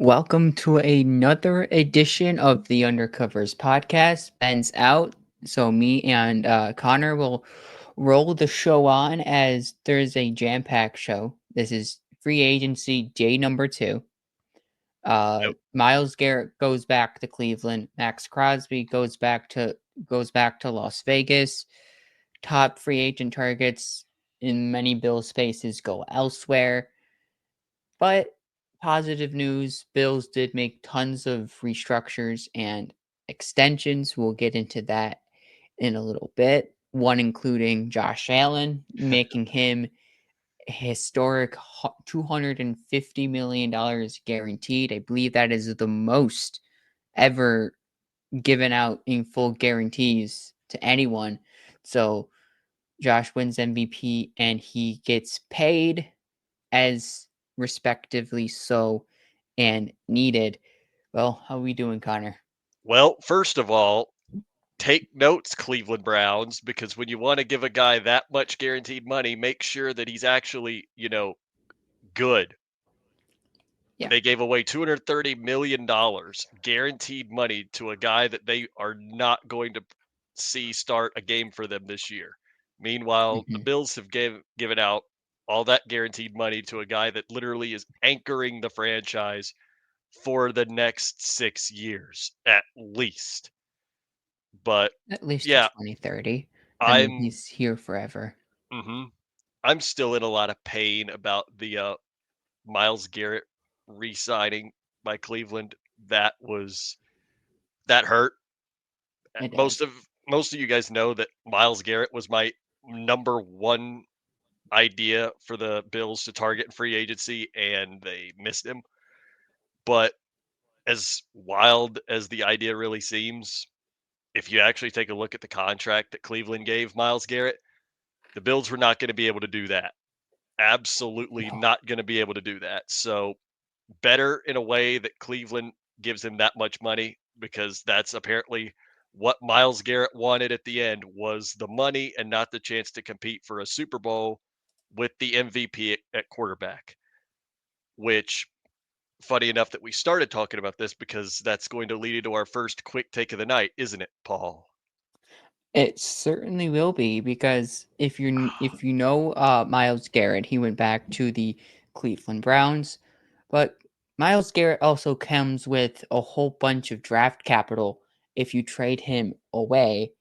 Welcome to another edition of the Undercovers podcast. Ben's out, so me and Connor will roll the show on as there's a jam-packed show. This is free agency day number 2. Yep. Miles Garrett goes back to Cleveland. Max Crosby goes back to Las Vegas. Top free agent targets in many Bills spaces go elsewhere. But positive news, Bills did make tons of restructures and extensions. We'll get into that in a little bit. One including Josh Allen, making him historic $250 million guaranteed. I believe that is the most ever given out in full guarantees to anyone. So Josh wins MVP and he gets paid as respectively so and needed. Well, how are we doing, Connor? Well, first of all, take notes, Cleveland Browns, because when you want to give a guy that much guaranteed money, make sure that he's actually, good. Yeah. They gave away $230 million guaranteed money to a guy that they are not going to see start a game for them this year. Meanwhile, the hmm Bills have given out all that guaranteed money to a guy that literally is anchoring the franchise for the next 6 years at least. But At least to yeah, 2030. I mean, I'm he's here forever. mhm, I'm still in a lot of pain about the Miles Garrett re-signing by Cleveland. That hurt. It Most does. of most of you guys know that Miles Garrett was my number one idea for the Bills to target in free agency, and they missed him. But as wild as the idea really seems, if you actually take a look at the contract that Cleveland gave Miles Garrett, the Bills were not going to be able to do that. Absolutely No. not going to be able to do that. So, better in a way that Cleveland gives him that much money because that's apparently what Miles Garrett wanted at the end was the money and not the chance to compete for a Super Bowl with the MVP at quarterback, which funny enough that we started talking about this because that's going to lead into our first quick take of the night, isn't it, Paul? It certainly will be because if you know Miles Garrett, he went back to the Cleveland Browns, but Miles Garrett also comes with a whole bunch of draft capital if you trade him away.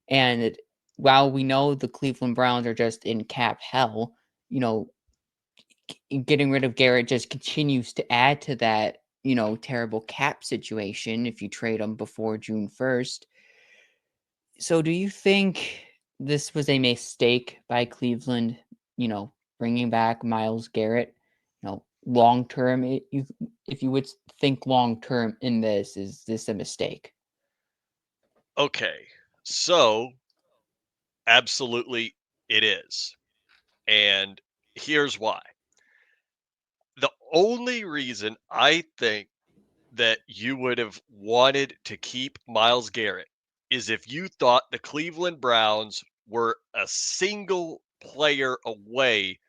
And while we know the Cleveland Browns are just in cap hell, you know, getting rid of Garrett just continues to add to that, terrible cap situation if you trade him before June 1st. So do you think this was a mistake by Cleveland, bringing back Miles Garrett? Long term, if you would think long term in this, is this a mistake? Okay. So, absolutely it is. And here's why. The only reason I think that you would have wanted to keep Miles Garrett is if you thought the Cleveland Browns were a single player away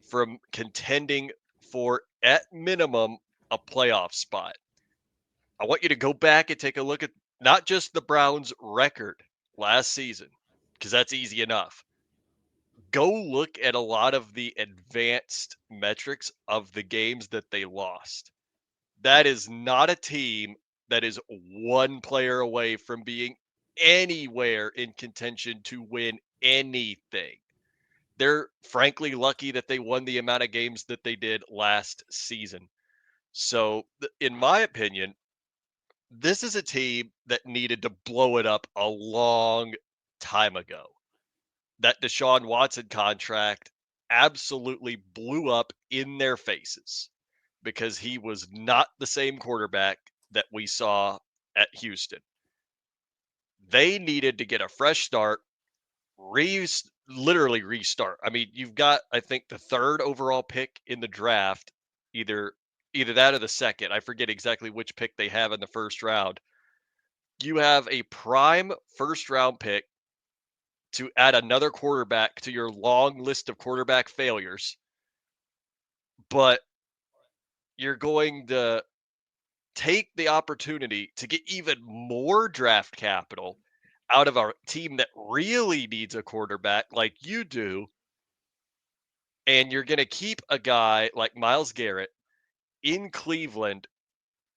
from contending for, at minimum, a playoff spot. I want you to go back and take a look at not just the Browns' record last season, because that's easy enough. Go look at a lot of the advanced metrics of the games that they lost. That is not a team that is one player away from being anywhere in contention to win anything. They're frankly lucky that they won the amount of games that they did last season. So, in my opinion, this is a team that needed to blow it up a long time ago. That Deshaun Watson contract absolutely blew up in their faces because he was not the same quarterback that we saw at Houston. They needed to get a fresh start, literally restart. I mean, you've got I think the third overall pick in the draft, either that or the second. I forget exactly which pick they have in the first round. You have a prime first round pick to add another quarterback to your long list of quarterback failures, but you're going to take the opportunity to get even more draft capital out of our team that really needs a quarterback like you do, and you're going to keep a guy like Miles Garrett in Cleveland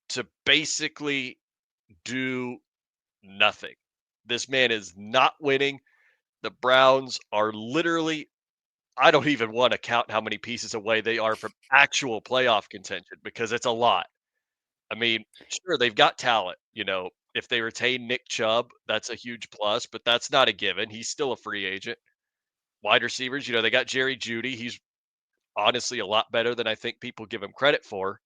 to basically do nothing. This man is not winning. The Browns are literally, I don't even want to count how many pieces away they are from actual playoff contention because it's a lot. I mean, sure, they've got talent. If they retain Nick Chubb, that's a huge plus, but that's not a given. He's still a free agent. Wide receivers, they got Jerry Judy. He's honestly a lot better than I think people give him credit for.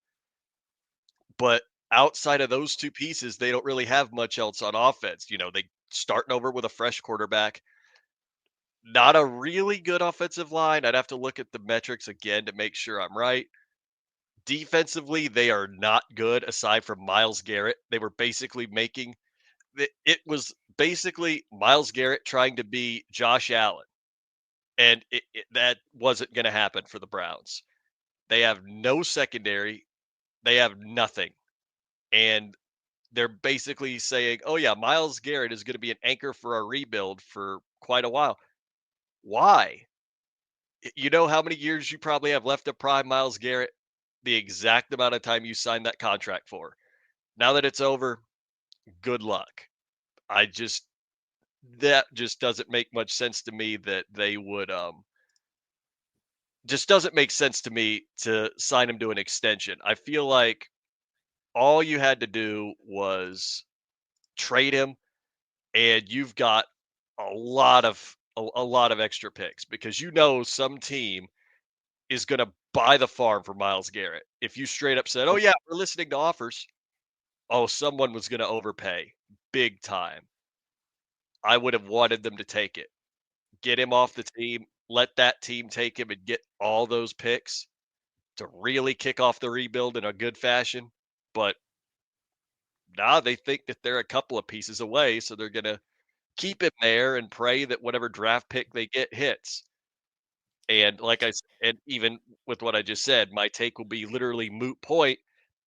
But outside of those two pieces, they don't really have much else on offense. They starting over with a fresh quarterback. Not a really good offensive line. I'd have to look at the metrics again to make sure I'm right. Defensively, they are not good aside from Miles Garrett. They were basically making it was basically Miles Garrett trying to be Josh Allen, and that wasn't going to happen for the Browns. They have no secondary, they have nothing, and they're basically saying, "Oh yeah, Miles Garrett is going to be an anchor for our rebuild for quite a while." Why? You know how many years you probably have left of prime Miles Garrett? The exact amount of time you signed that contract for. Now that it's over, good luck. I just that just doesn't make much sense to me that they would just doesn't make sense to me to sign him to an extension. I feel like all you had to do was trade him and you've got a lot of extra picks because some team is going to buy the farm for Miles Garrett. If you straight up said, "Oh yeah, we're listening to offers," oh, someone was going to overpay big time. I would have wanted them to take it. Get him off the team, let that team take him and get all those picks to really kick off the rebuild in a good fashion. But now they think that they're a couple of pieces away, so they're going to keep him there and pray that whatever draft pick they get hits. And and even with what I just said, my take will be literally moot point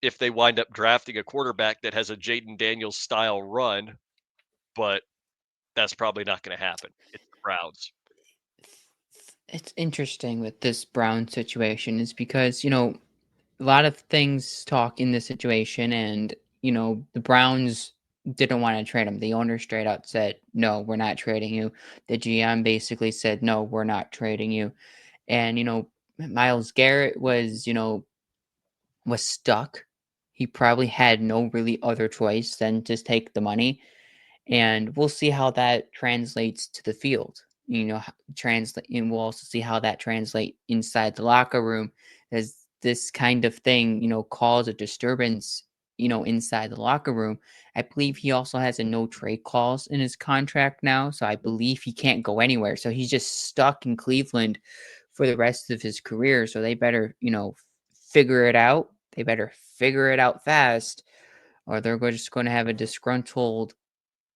if they wind up drafting a quarterback that has a Jaden Daniels style run, but that's probably not going to happen. It's the Browns. It's interesting with this Brown situation is because, a lot of things talk in this situation, and, the Browns didn't want to trade him. The owner straight out said, "No, we're not trading you." The GM basically said, "No, we're not trading you." And, Miles Garrett was stuck. He probably had no really other choice than just take the money, and we'll see how that translates to the field. Translate, and we'll also see how that translate inside the locker room, as this kind of thing, cause a disturbance, inside the locker room. I believe he also has a no trade clause in his contract now, so I believe he can't go anywhere. So he's just stuck in Cleveland for the rest of his career. So they better, figure it out. They better figure it out fast, or they're just going to have a disgruntled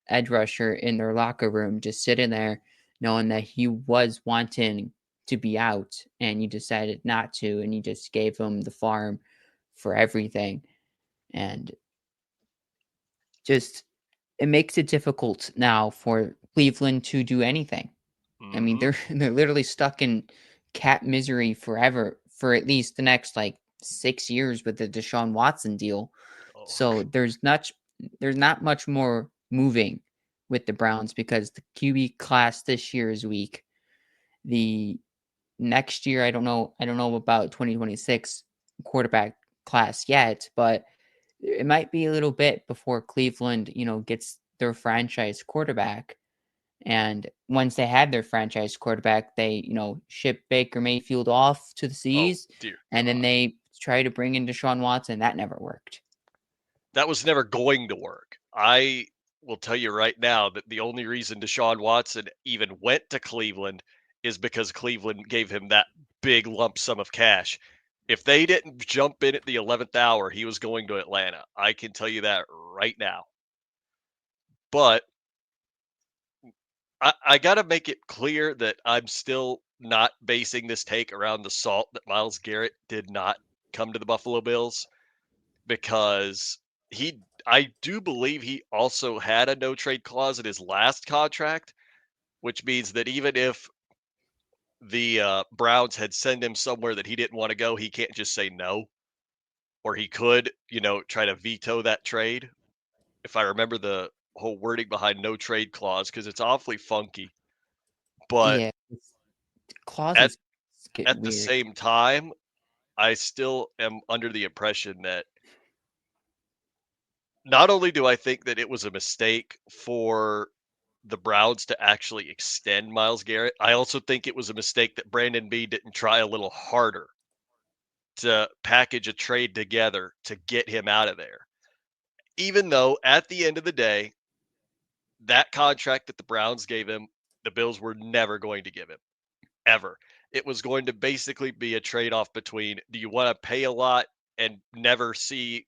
edge rusher in their locker room, just sitting there knowing that he was wanting to be out and you decided not to, and you just gave him the farm for everything. And just it makes it difficult now for Cleveland to do anything. I mean, Mhm. they're literally stuck in cap misery forever for at least the next like 6 years with the Deshaun Watson deal. Oh, So there's not much more moving with the Browns because the QB class this year is weak. The next year, I don't know about 2026 quarterback class yet, but it might be a little bit before Cleveland, gets their franchise quarterback. And once they had their franchise quarterback, they, ship Baker Mayfield off to the oh seas, dear and then God. they try to bring in Deshaun Watson. That never worked. That was never going to work. I will tell you right now that the only reason Deshaun Watson even went to Cleveland is because Cleveland gave him that big lump sum of cash. If they didn't jump in at the 11th hour, he was going to Atlanta. I can tell you that right now. But I got to make it clear that I'm still not basing this take around the salt that Miles Garrett did not come to the Buffalo Bills because I do believe he also had a no trade clause in his last contract, which means that even if the Browns had sent him somewhere that he didn't want to go, he can't just say no, or he could, try to veto that trade. If I remember the whole wording behind no trade clause, because it's awfully funky. But Yeah, at clauses get at the weird. same time, I still am under the impression that not only do I think that it was a mistake for the Browns to actually extend Myles Garrett, I also think it was a mistake that Brandon B didn't try a little harder to package a trade together to get him out of there. Even though at the end of the day, that contract that the Browns gave him, the Bills were never going to give him, ever. It was going to basically be a trade off between, do you want to pay a lot and never see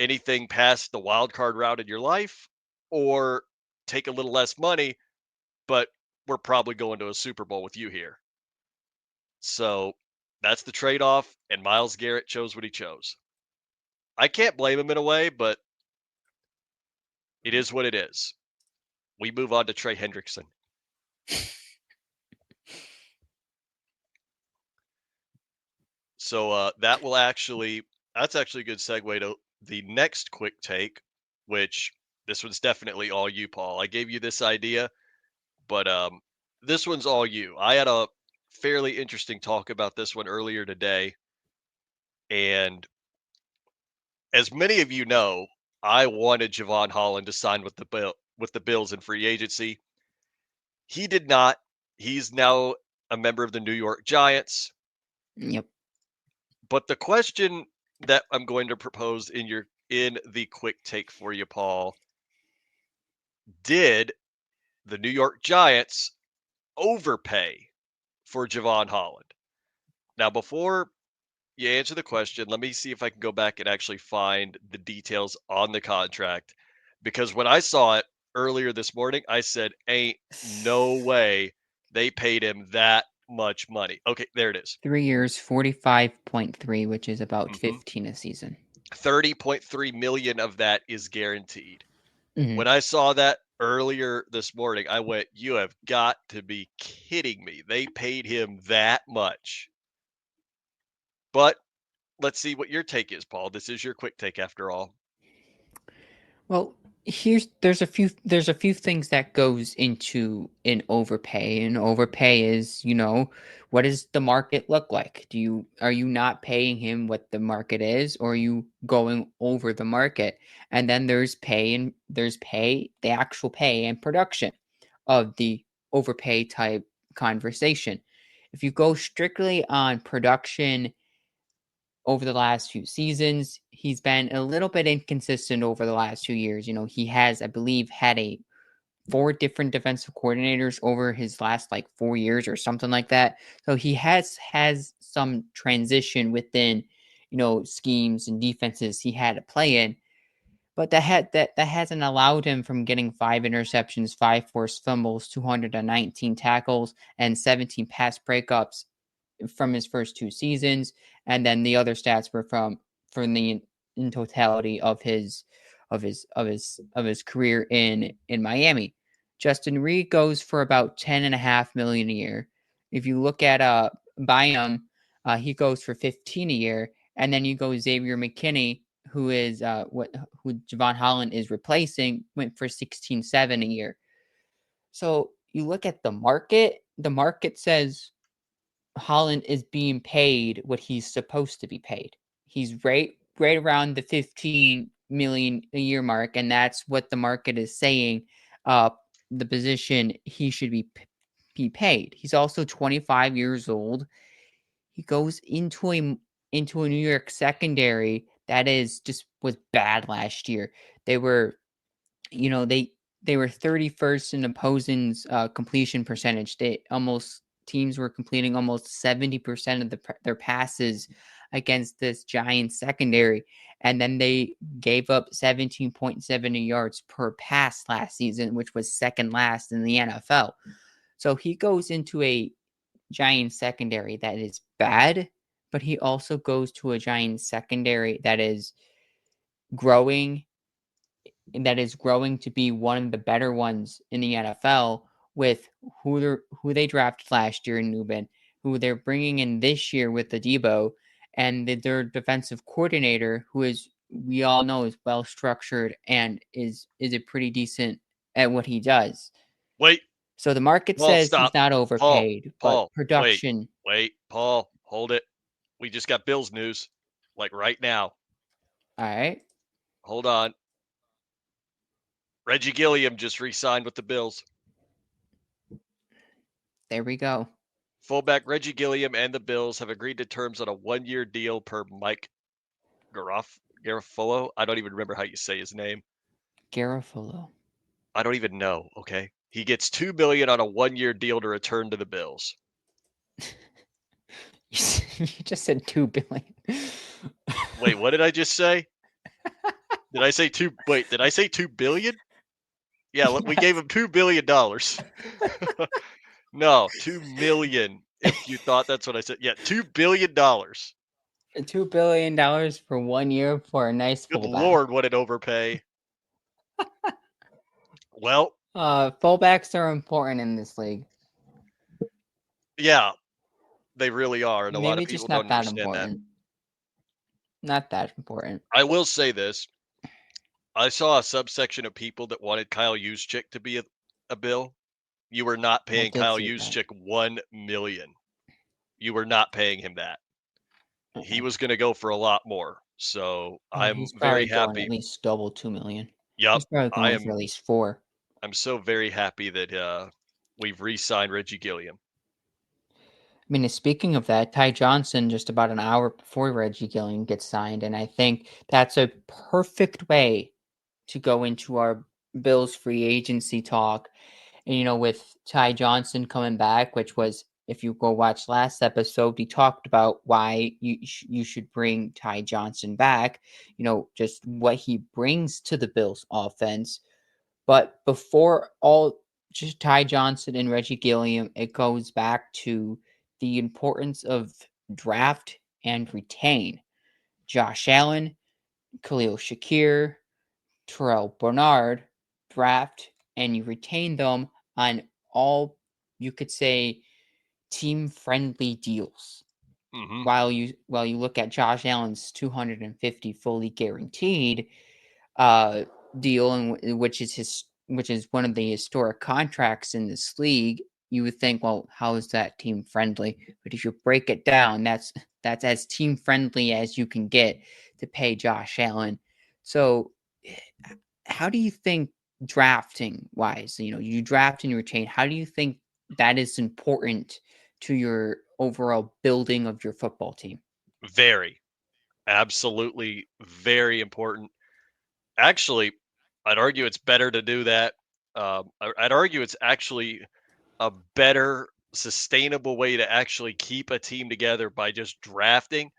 anything past the wild card route in your life, or take a little less money, but we're probably going to a Super Bowl with you here. So that's the trade off, and Myles Garrett chose what he chose. I can't blame him in a way, but it is what it is. We move on to Trey Hendrickson. So that's actually a good segue to the next quick take, which this one's definitely all you, Paul. I gave you this idea, but this one's all you. I had a fairly interesting talk about this one earlier today, and as many of you know, I wanted Javon Holland to sign with the Bills in free agency. He did not. He's now a member of the New York Giants. Yep. But the question that I'm going to propose in the quick take for you, Paul, did the New York Giants overpay for Javon Holland? Now, before you answer the question, let me see if I can go back and actually find the details on the contract. Because when I saw it earlier this morning, I said, ain't no way they paid him that much money. Okay, there it is. 3 years, 45.3, which is about Mm-hmm. 15 a season. 30.3 million of that is guaranteed. Hmm. When I saw that earlier this morning, I went, you have got to be kidding me. They paid him that much. But let's see what your take is, Paul. This is your quick take after all. Well, there's a few things that goes into an overpay. And overpay is, what does the market look like? Are you not paying him what the market is, or are you going over the market? And then the actual pay and production of the overpay type conversation. If you go strictly on production over the last few seasons. He's been a little bit inconsistent over the last 2 years. He has, I believe, had a four different defensive coordinators over his last like 4 years or something like that. So he has some transition within, schemes and defenses he had to play in. But that hasn't allowed him from getting 5 interceptions, 5 forced fumbles, 219 tackles, and 17 pass breakups from his first 2 seasons, and then the other stats were from the in totality of his career in Miami. Justin Reed goes for about 10.5 million a year. If you look at Bynum, he goes for 15 a year, and then you go Xavier McKinney, who Javon Holland is replacing, went for 16.7 a year. So you look at the market. The market says Holland is being paid what he's supposed to be paid. He's right around the 15 million a year mark, and that's what the market is saying. Uh, the position he should be paid. He's also 25 years old. He goes into a New York secondary that is just was bad last year. They were you know, they were 31st in opposing's completion percentage. Teams were completing almost 70% of their passes against this Giants secondary, and then they gave up 17.7 yards per pass last season, which was second last in the NFL. So he goes into a Giants secondary that is bad, but he also goes to a Giants secondary that is growing that is growing to be one of the better ones in the NFL with who they drafted last year in Nubin, who they're bringing in this year with the Debo, and their defensive coordinator, who is we all know is well structured and is a pretty decent at what he does. Wait, So the market Paul, says he's stop. not Paul, overpaid, but Paul, wait, production. Paul, hold it. We just got Bills news, like right now. All right, Hold on. Reggie Gilliam just re-signed with the Bills. there we go. Fullback Reggie Gilliam and the Bills have agreed to terms on a one-year deal per Mike Garofalo. I don't even remember how you say his name. Garofalo. I don't even know. Okay, he gets $2 million on a one-year deal to return to the Bills. You just said 2 billion. Wait, what did I just say? Did I say two? Wait, did I say 2 billion? Yeah, we gave Yes. him $2 billion. No, 2 million. If you thought that's what I said, yeah, $2 billion. $2 billion for 1 year for a nice Good fullback. lord, what an overpay. Well, Fullbacks are important in this league. yeah, they really are, and a lot of Maybe people just don't not that understand that. important. Not that important. I will say this: I saw a subsection of people that wanted Kyle Juszczyk to be a Bill. You were not I paying did Kyle see that. Juszczyk 1 million. You were not paying him that. He Uh-uh. was going to go for a lot more. So Oh, I'm he's very probably going at happy. least double 2 million. Yup, He's probably I going for am. at least four. I'm so very happy that we've re-signed Reggie Gilliam. I mean, speaking of that, Ty Johnson just about an hour before Reggie Gilliam gets signed, and I think that's a perfect way to go into our Bills free agency talk. And, with Ty Johnson coming back, which was, if you go watch last episode, we talked about why you should bring Ty Johnson back, just what he brings to the Bills offense. But before all, just Ty Johnson and Reggie Gilliam, it goes back to the importance of draft and retain. Josh Allen, Khalil Shakir, Terrell Bernard, draft, and you retain them on all, you could say, team friendly deals. Hmm. While you look at Josh Allen's 250 fully guaranteed uh, deal, and which is one of the historic contracts in this league, you would think, well, how is that team friendly? But if you break it down, that's as team friendly as you can get to pay Josh Allen. So, how do you think drafting wise, you draft and you retain? How do you think that is important to your overall building of your football team? Very, absolutely, very important. Actually, I'd argue it's better to do that. I'd argue it's actually a better, sustainable way to actually keep a team together by just drafting,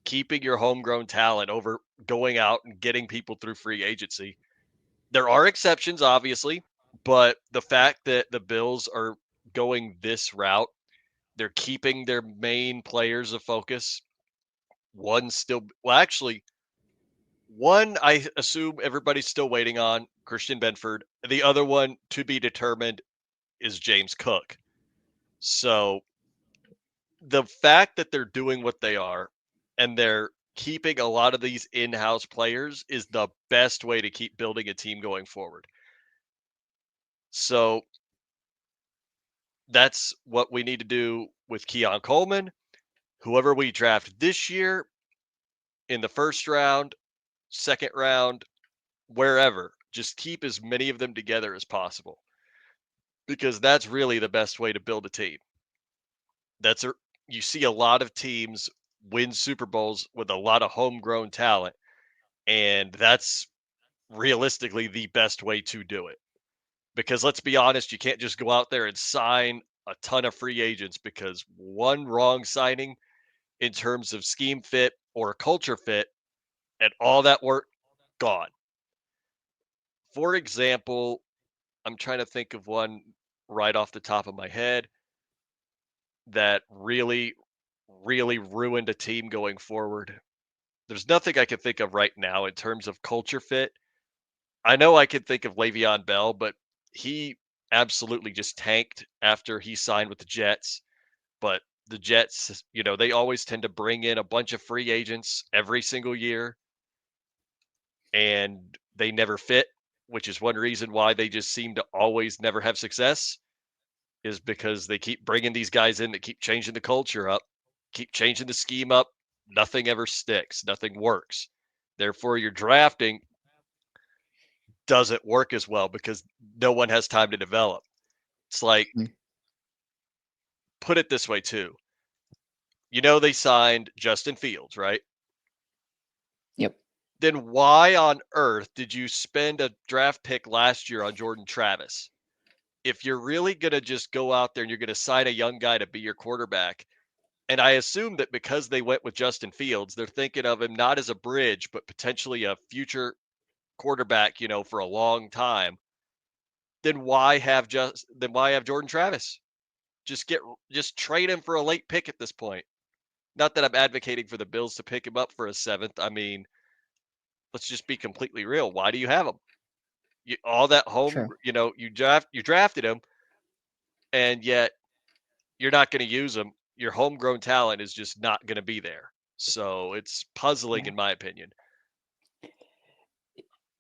keeping your homegrown talent over going out and getting people through free agency. There are exceptions, obviously, but the fact that the Bills are going this route, they're keeping their main players of focus. One still, well, actually, one I assume everybody's still waiting on, Christian Benford. The other one to be determined is James Cook. So the fact that they're doing what they are and they're keeping a lot of these in-house players is the best way to keep building a team going forward. So that's what we need to do with Keon Coleman. Whoever we draft this year in the first round, second round, wherever, just keep as many of them together as possible because that's really the best way to build a team. That's a, you see a lot of teams win Super Bowls with a lot of homegrown talent, and that's realistically the best way to do it. Because let's be honest, you can't just go out there and sign a ton of free agents because one wrong signing in terms of scheme fit or culture fit and all that work gone. For example, I'm trying to think of one right off the top of my head that really, really ruined a team going forward. There's nothing I can think of right now in terms of culture fit. I know I could think of Le'Veon Bell, but he absolutely just tanked after he signed with the Jets. But the Jets, they always tend to bring in a bunch of free agents every single year, and they never fit, which is one reason why they just seem to always never have success, is because they keep bringing these guys in that keep changing the culture up, keep changing the scheme up. Nothing ever sticks, nothing works. Therefore, your drafting doesn't work as well because no one has time to develop. It's like, Mm. put it this way, too. They signed Justin Fields, right? Yep. Then why on earth did you spend a draft pick last year on Jordan Travis? If you're really going to just go out there and you're going to sign a young guy to be your quarterback, and I assume that because they went with Justin Fields, they're thinking of him not as a bridge, but potentially a future quarterback, for a long time, then why have Jordan Travis? Just trade him for a late pick at this point. Not that I'm advocating for the Bills to pick him up for a seventh. I mean, let's just be completely real. Why do you have him? All that home, Sure. you drafted him, and yet you're not going to use him. Your homegrown talent is just not going to be there. So it's puzzling, Yeah. in my opinion.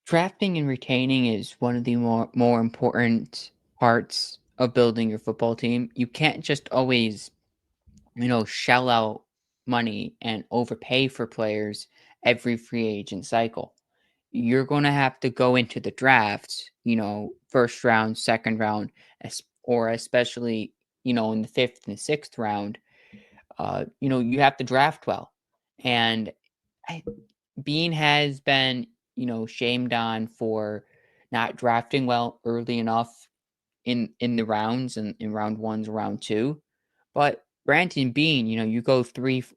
Drafting and retaining is one of the more important parts of building your football team. You can't just always, shell out money and overpay for players every free agent cycle. You're going to have to go into the draft, first round, second round, or especially, in the fifth and sixth round. You have to draft well. And I, Bean has been, shamed on for not drafting well early enough in the rounds and in round ones, round two. But Brandon Bean, you go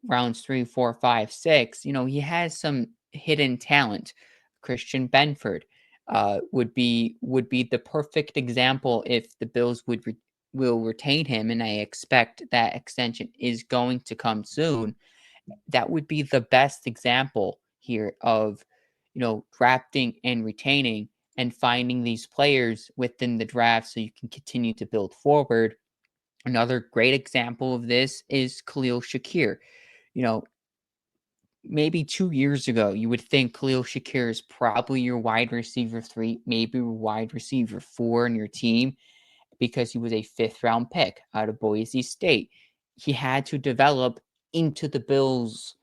rounds 3, 4, 5, 6. He has some hidden talent. Christian Benford would be the perfect example if the Bills will retain him, and I expect that extension is going to come soon. That would be the best example here of drafting and retaining and finding these players within the draft so you can continue to build forward. Another great example of this is Khalil Shakir. You know, maybe 2 years ago, you would think Khalil Shakir is probably your wide receiver three, maybe your wide receiver four in your team because he was a fifth round pick out of Boise State. He had to develop into the Bills'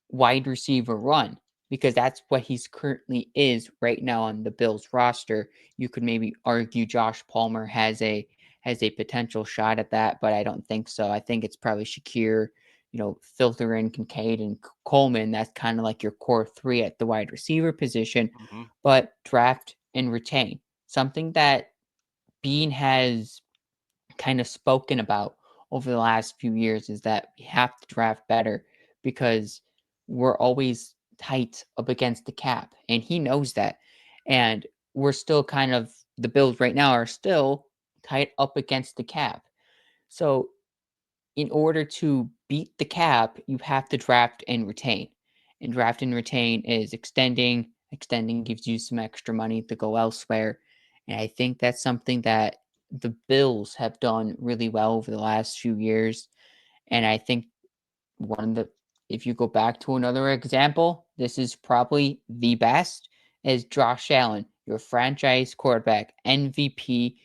wide receiver run because that's what he's currently is right now on the Bills roster. You could maybe argue Josh Palmer has a potential shot at that, but I don't think so. I think it's probably Shakir, filter in Kincaid and Coleman. That's kind of like your core three at the wide receiver position, Hmm. but draft and retain. Something that Bean has kind of spoken about over the last few years is that we have to draft better because we're always tight up against the cap, and he knows that. And we're still kind of the Bills right now are still tight up against the cap. So in order to beat the cap, you have to draft and retain. And draft and retain is extending. Extending gives you some extra money to go elsewhere. And I think that's something that the Bills have done really well over the last few years. And I think one of the, if you go back to another example, this is probably the best, is Josh Allen, your franchise quarterback, MVP.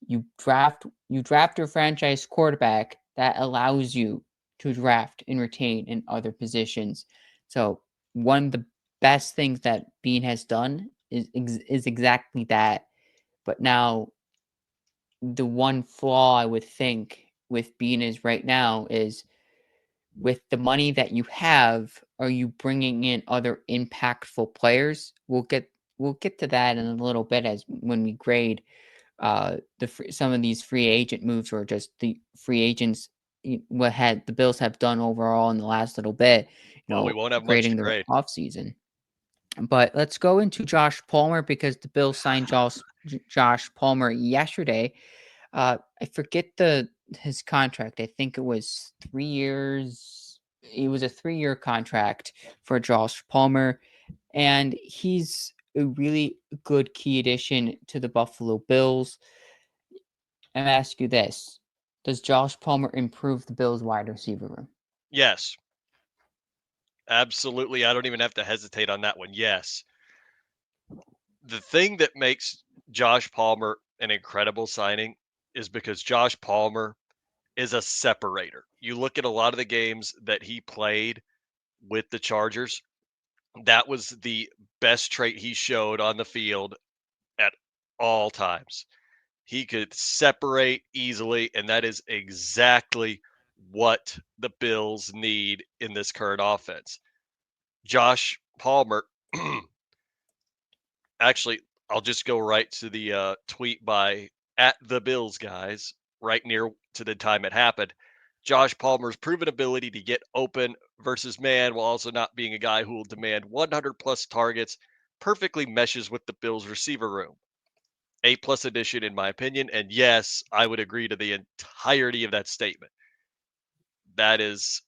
You draft your franchise quarterback that allows you to draft and retain in other positions. So one of the best things that Bean has done is exactly that. But now the one flaw I would think with Bean is right now is with the money that you have, are you bringing in other impactful players? We'll get to that in a little bit as when we grade some of these free agent moves or just the free agents what had the Bills have done overall in the last little bit, Well, we won't have much to grading the grade. offseason. But let's go into Josh Palmer because the Bills signed Josh Palmer yesterday. I forget the his contract. I think it was 3 years. It was a 3-year contract for Josh Palmer, and he's a really good key addition to the Buffalo Bills. I'm gonna ask you this: does Josh Palmer improve the Bills' wide receiver room? Yes, absolutely. I don't even have to hesitate on that one. Yes. The thing that makes Josh Palmer an incredible signing is because Josh Palmer is a separator. You look at a lot of the games that he played with the Chargers, that was the best trait he showed on the field at all times. He could separate easily, and that is exactly what the Bills need in this current offense. Josh Palmer, actually, I'll just go right to the tweet by at the Bills guys, right near to the time it happened. Josh Palmer's proven ability to get open versus man while also not being a guy who will demand 100 plus targets perfectly meshes with the Bills receiver room. A plus addition, in my opinion. And yes, I would agree to the entirety of that statement. That is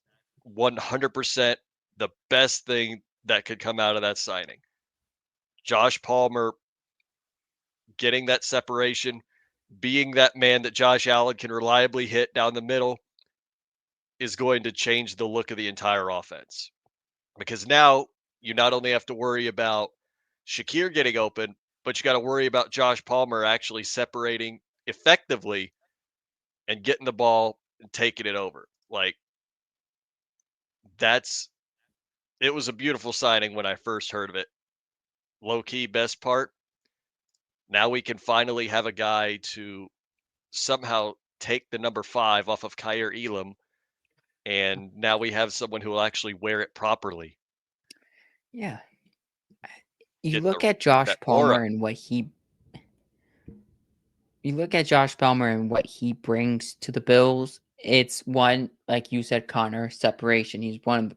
100% the best thing that could come out of that signing. Josh Palmer getting that separation, being that man that Josh Allen can reliably hit down the middle is going to change the look of the entire offense. Because now you not only have to worry about Shakir getting open, but you got to worry about Josh Palmer actually separating effectively and getting the ball and taking it over. Like that's it was a beautiful signing when I first heard of it. Low key best part, now we can finally have a guy to somehow take the number 5 off of Kyer Elam, and now we have someone who will actually wear it properly. Yeah. You Get look the at get Josh that aura. Palmer and what he you look at Josh Palmer and what he brings to the Bills. It's one, like you said, Connor, separation. He's one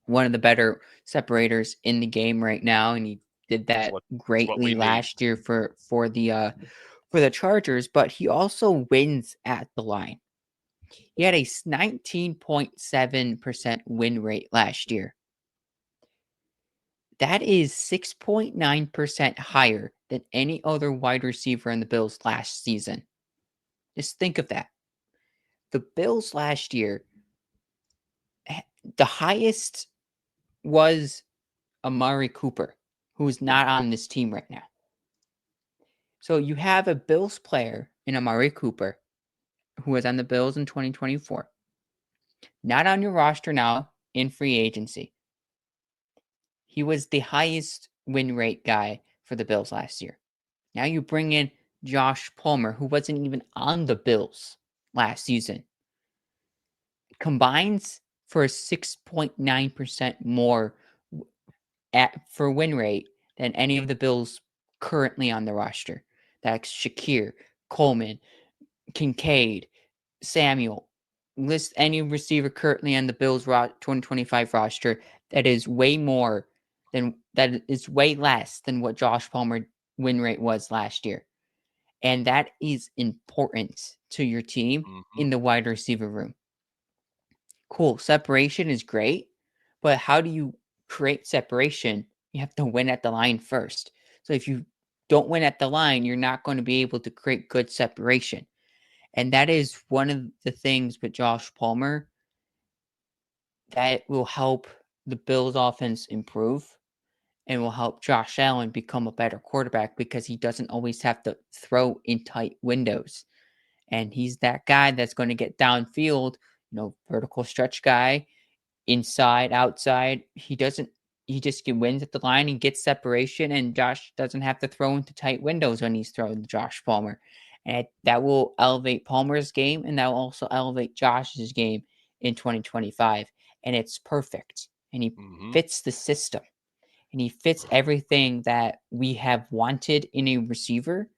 of the better separators in the game right now, and he did It's that what greatly we need. last year for the Chargers. But he also wins at the line. He had a 19.7% win rate last year. That is 6.9% higher than any other wide receiver in the Bills last season. Just think of that. The Bills last year, the highest was Amari Cooper, who is not on this team right now. So you have a Bills player in Amari Cooper, who was on the Bills in 2024, not on your roster now in free agency. He was the highest win rate guy for the Bills last year. Now you bring in Josh Palmer, who wasn't even on the Bills last season, combines for a 6.9% more for win rate than any of the Bills currently on the roster. That's Shakir, Coleman, Kincaid, Samuel. List any receiver currently on the Bills 2025 roster that is way less than what Josh Palmer win rate was last year. And that is important to your team Mm-hmm. in the wide receiver room. Cool. Separation is great, but how do you create separation? You have to win at the line first. So if you don't win at the line, you're not going to be able to create good separation. And that is one of the things with Josh Palmer that will help the Bills offense improve and will help Josh Allen become a better quarterback because he doesn't always have to throw in tight windows. And he's that guy that's going to get downfield, vertical stretch guy, inside, outside. He just wins at the line and gets separation, and Josh doesn't have to throw into tight windows when he's throwing Josh Palmer. And that will elevate Palmer's game, and that will also elevate Josh's game in 2025. And it's perfect. And he Mm-hmm. fits the system. And he fits everything that we have wanted in a receiver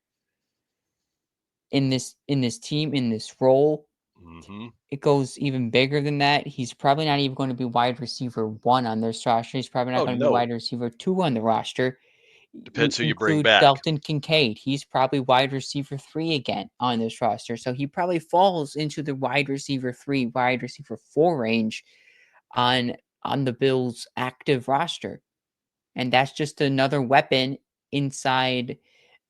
in this team, in this role. Mm-hmm. It goes even bigger than that. He's probably not even going to be wide receiver 1 on this roster. He's probably not Oh going to be no. wide receiver 2 on the roster. You Depends who you bring include back. Dalton Kincaid. He's probably wide receiver 3 again on this roster. So he probably falls into the wide receiver 3, wide receiver 4 range on on the Bills' active roster. And that's just another weapon inside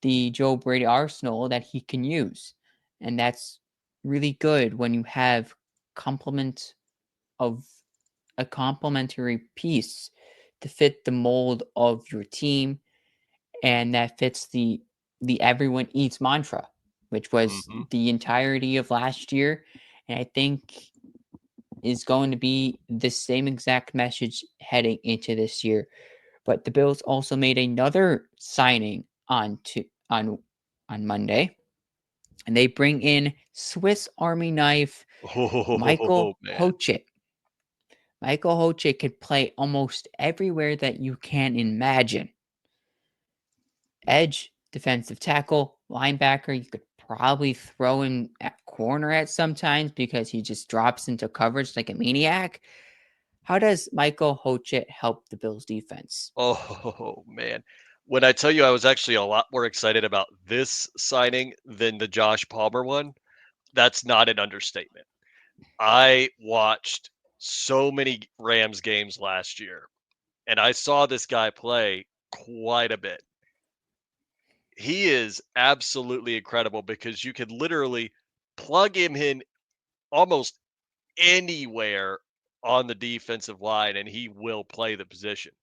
the Joe Brady arsenal that he can use. And that's really good when you have complement of a complementary piece to fit the mold of your team, and that fits the everyone eats mantra, which was Hmm. the entirety of last year, and I think is going to be the same exact message heading into this year. But the Bills also made another signing on Monday, and they bring in Swiss Army knife Oh Michael man. Hochit. Michael Hochit could play almost everywhere that you can imagine. Edge, defensive tackle, linebacker. You could probably throw him at corner at sometimes because he just drops into coverage like a maniac. How does Michael Hochit help the Bills defense? Oh man. When I tell you I was actually a lot more excited about this signing than the Josh Palmer one, that's not an understatement. I watched so many Rams games last year, and I saw this guy play quite a bit. He is absolutely incredible because you could literally plug him in almost anywhere on the defensive line and he will play the position.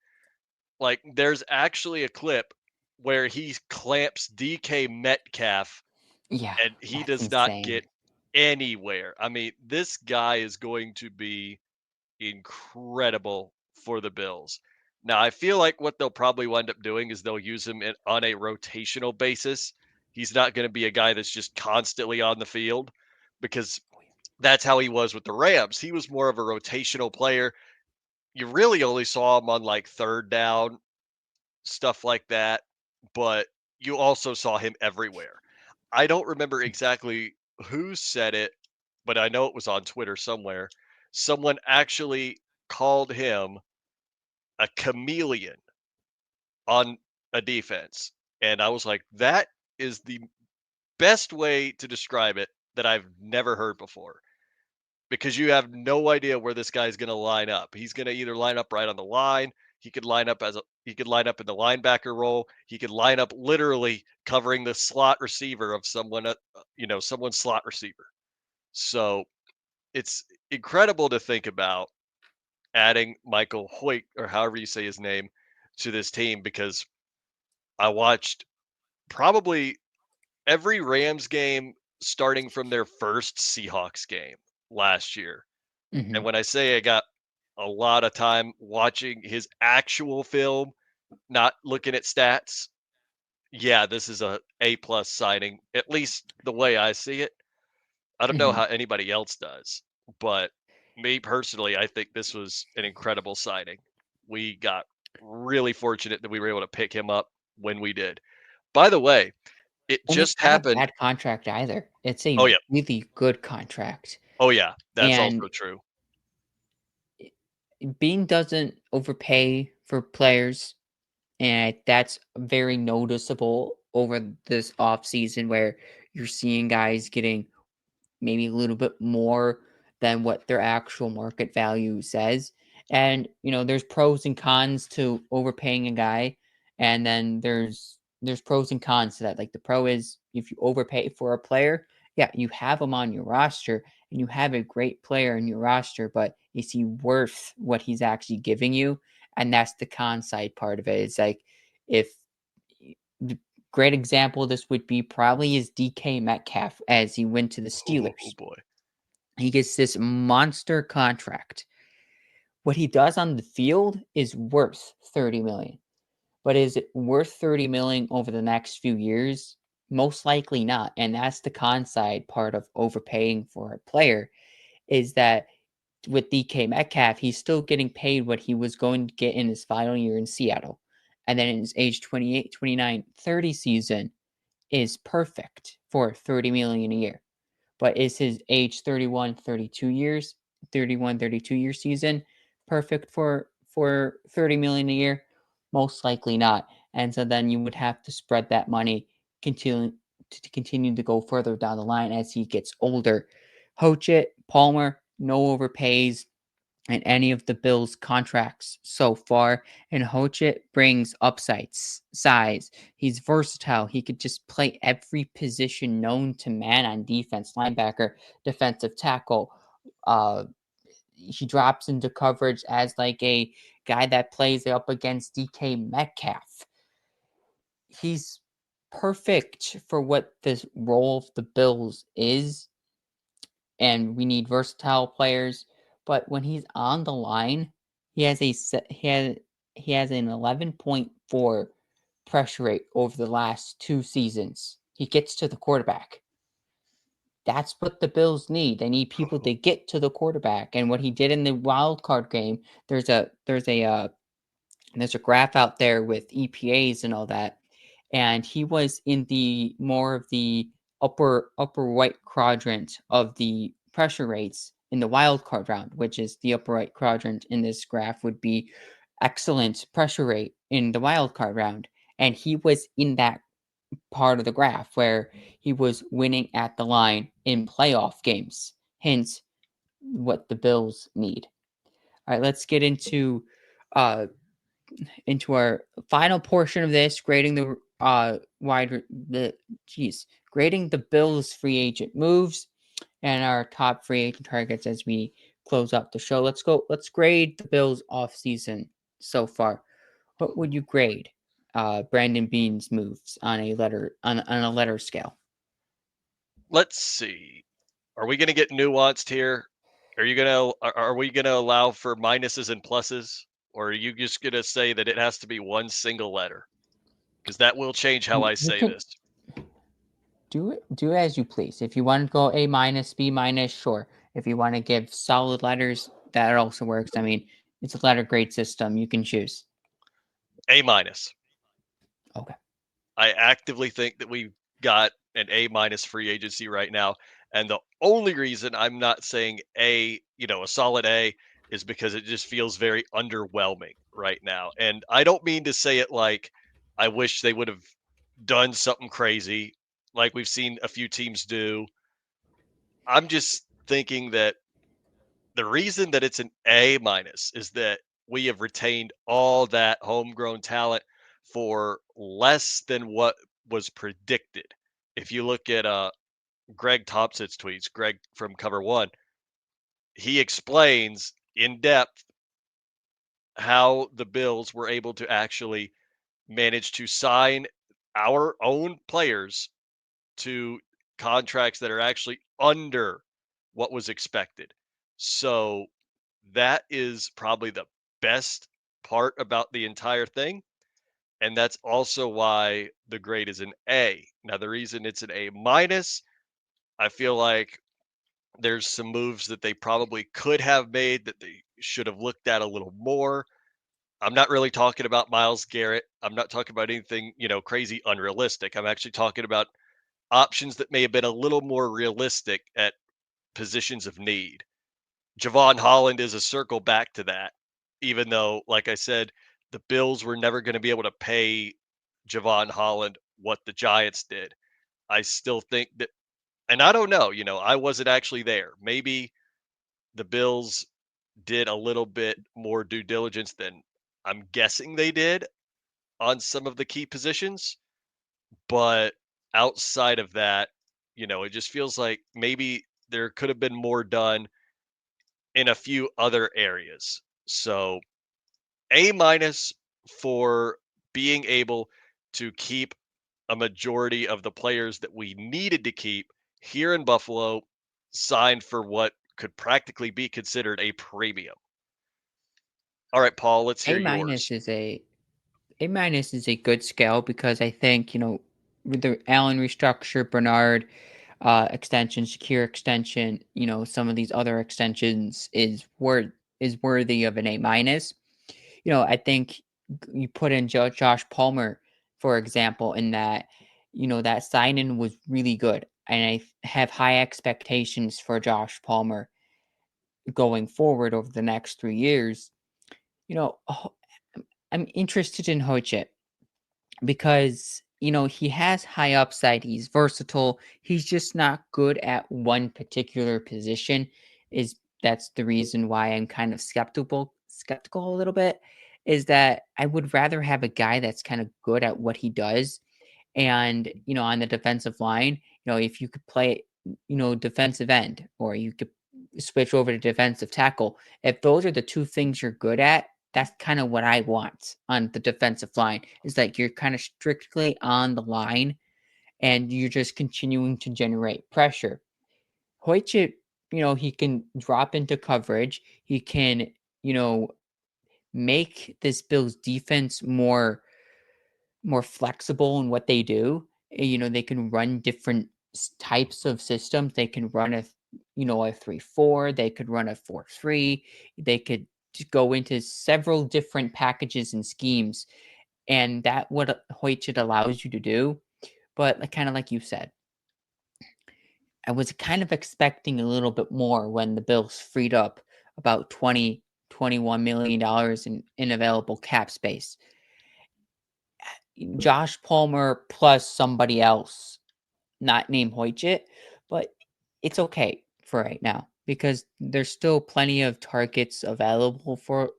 Like there's actually a clip where he clamps DK Metcalf Yeah, and he that's does not get insane. anywhere. I mean, this guy is going to be incredible for the Bills. Now, I feel like what they'll probably wind up doing is they'll use him on a rotational basis. He's not going to be a guy that's just constantly on the field because that's how he was with the Rams. He was more of a rotational player. You really only saw him on like third down, stuff like that, but you also saw him everywhere. I don't remember exactly who said it, but I know it was on Twitter somewhere. Someone actually called him a chameleon on a defense. And I was like, that is the best way to describe it that I've never heard before because you have no idea where this guy's going to line up. He's going to either line up right on the line, he could line up in the linebacker role, he could line up literally covering the slot receiver of someone someone's slot receiver. So, it's incredible to think about adding Michael Hoyt or however you say his name to this team because I watched probably every Rams game starting from their first Seahawks game last year. And Hmm. when I say I got a lot of time watching his actual film, not looking at stats, yeah, this is a A+ signing, at least the way I see it. I don't know Hmm. how anybody else does, but me personally, I think this was an incredible signing. We got really fortunate that we were able to pick him up when we did. By the way, it And it's just not a happened. bad contract either. It's Oh a yeah. really good contract. Oh yeah, that's And also true. Bean doesn't overpay for players, and that's very noticeable over this off season where you're seeing guys getting maybe a little bit more than what their actual market value says. And there's pros and cons to overpaying a guy, and then there's pros and cons to that. Like the pro is if you overpay for a player, yeah, you have him on your roster and you have a great player in your roster, but is he worth what he's actually giving you? And that's the con side part of it. It's like if the great example of this would be probably is DK Metcalf as he went to the Oh Steelers. boy. He gets this monster contract. What he does on the field is worth 30 million. But is it worth 30 million over the next few years? Most likely not. And that's the con side part of overpaying for a player is that with DK Metcalf, he's still getting paid what he was going to get in his final year in Seattle. And then in his age 28, 29, 30 season is perfect for 30 million a year. But is his age 31, 32 years, 31, 32 year season perfect for 30 million a year? Most likely not. And so then you would have to spread that money continue continue to go further down the line as he gets older. Hochit, Palmer, no overpays. in any of the Bills' contracts so far. And Hojit brings upsides, size. He's versatile. He could just play every position known to man on defense, linebacker, defensive tackle. Uh, he drops into coverage as like a guy that plays up against DK Metcalf. He's perfect for what this role of the Bills is, and we need versatile players. But when he's on the line, he has an 11.4 pressure rate over the last 2 seasons. He gets to the quarterback. That's what the Bills need. They need people to get to the quarterback. And what he did in the wild card game, there's a graph out there with EPAs and all that, and he was in the more of the upper right quadrant of the pressure rates in the wild card round, which is the upper right quadrant in this graph would be excellent pressure rate in the wild card round, and he was in that part of the graph where he was winning at the line in playoff games. Hence, what the Bills need. All right, let's get uh, into our final portion of this, grading the grading the Bills free agent moves and our top free agent targets as we close up the show. Let's grade the Bills off season so far. What would you grade Brandon Beane's moves on a letter scale? Let's see. Are we going to get nuanced here? Are we going to allow for minuses and pluses, or are you just going to say that it has to be one single letter? Because that will change how I You say can this. do as you please. If you want to go A minus, B minus, sure. If you want to give solid letters, that also works. I mean, it's a letter grade system. You can choose. A minus. Okay. I actively think that we've got an A minus free agency right now. And the only reason I'm not saying a solid A is because it just feels very underwhelming right now. And I don't mean to say it like I wish they would have done something crazy like we've seen a few teams do. I'm just thinking that the reason that it's an A minus is that we have retained all that homegrown talent for less than what was predicted. If you look at Greg Thompson's tweets, Greg from Cover One, he explains in depth how the Bills were able to actually manage to sign our own players to contracts that are actually under what was expected. So that is probably the best part about the entire thing. And that's also why the grade is an A. Now, the reason it's an A minus, I feel like there's some moves that they probably could have made that they should have looked at a little more. I'm not really talking about Miles Garrett. I'm not talking about anything, crazy unrealistic. I'm actually talking about options that may have been a little more realistic at positions of need. Javon Holland is a circle back to that, even though, like I said, the Bills were never going to be able to pay Javon Holland what the Giants did. I still think that, and I don't know, I wasn't actually there. Maybe the Bills did a little bit more due diligence than I'm guessing they did on some of the key positions. But outside of that, it just feels like maybe there could have been more done in a few other areas. So A minus for being able to keep a majority of the players that we needed to keep here in Buffalo signed for what could practically be considered a premium. All right, Paul, let's hear A yours. minus is a good scale because I think with the Allen restructure, Bernard extension, secure extension, some of these other extensions is worthy of an A minus. I think you put in Josh Palmer, for example, in that that sign in was really good, and I have high expectations for Josh Palmer going forward over the next 3 years. I'm interested in Hojit because he has high upside. He's versatile. He's just not good at one particular position. Is that's the reason why I'm kind of skeptical a little bit, is that I would rather have a guy that's kind of good at what he does. And, on the defensive line, if you could play, defensive end, or you could switch over to defensive tackle, if those are the two things you're good at, that's kind of what I want on the defensive line, is that you're kind of strictly on the line and you're just continuing to generate pressure. Hoyt, he can drop into coverage. He can, you know, make this Bills defense more flexible in what they do. They can run different types of systems. They can run a 3-4. They could run a 4-3. They could go into several different packages and schemes, and that what Hoyt allows you to do. But kind of like you said, I was kind of expecting a little bit more when the Bills freed up about $21 million in available cap space. Josh Palmer plus somebody else, not named Hoyt, but it's okay for right now because there's still plenty of targets available for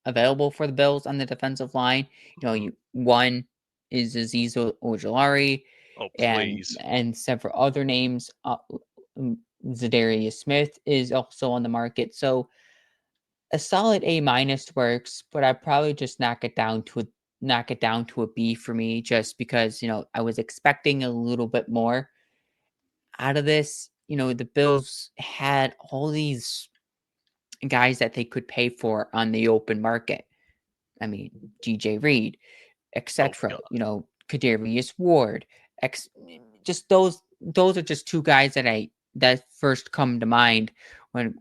the Bills on the defensive line. Mhm. One is Aziz Ojolari, Oh, and please. several other names. Zadarius Smith is also on the market, so a solid A minus works, but I probably just knock it down to a B for me, just because I was expecting a little bit more out of this. The Bills had all these guys that they could pay for on the open market. I mean, DJ Reed, Oh etc. god. Kadarius Ward, ex just those are just two guys that first come to mind when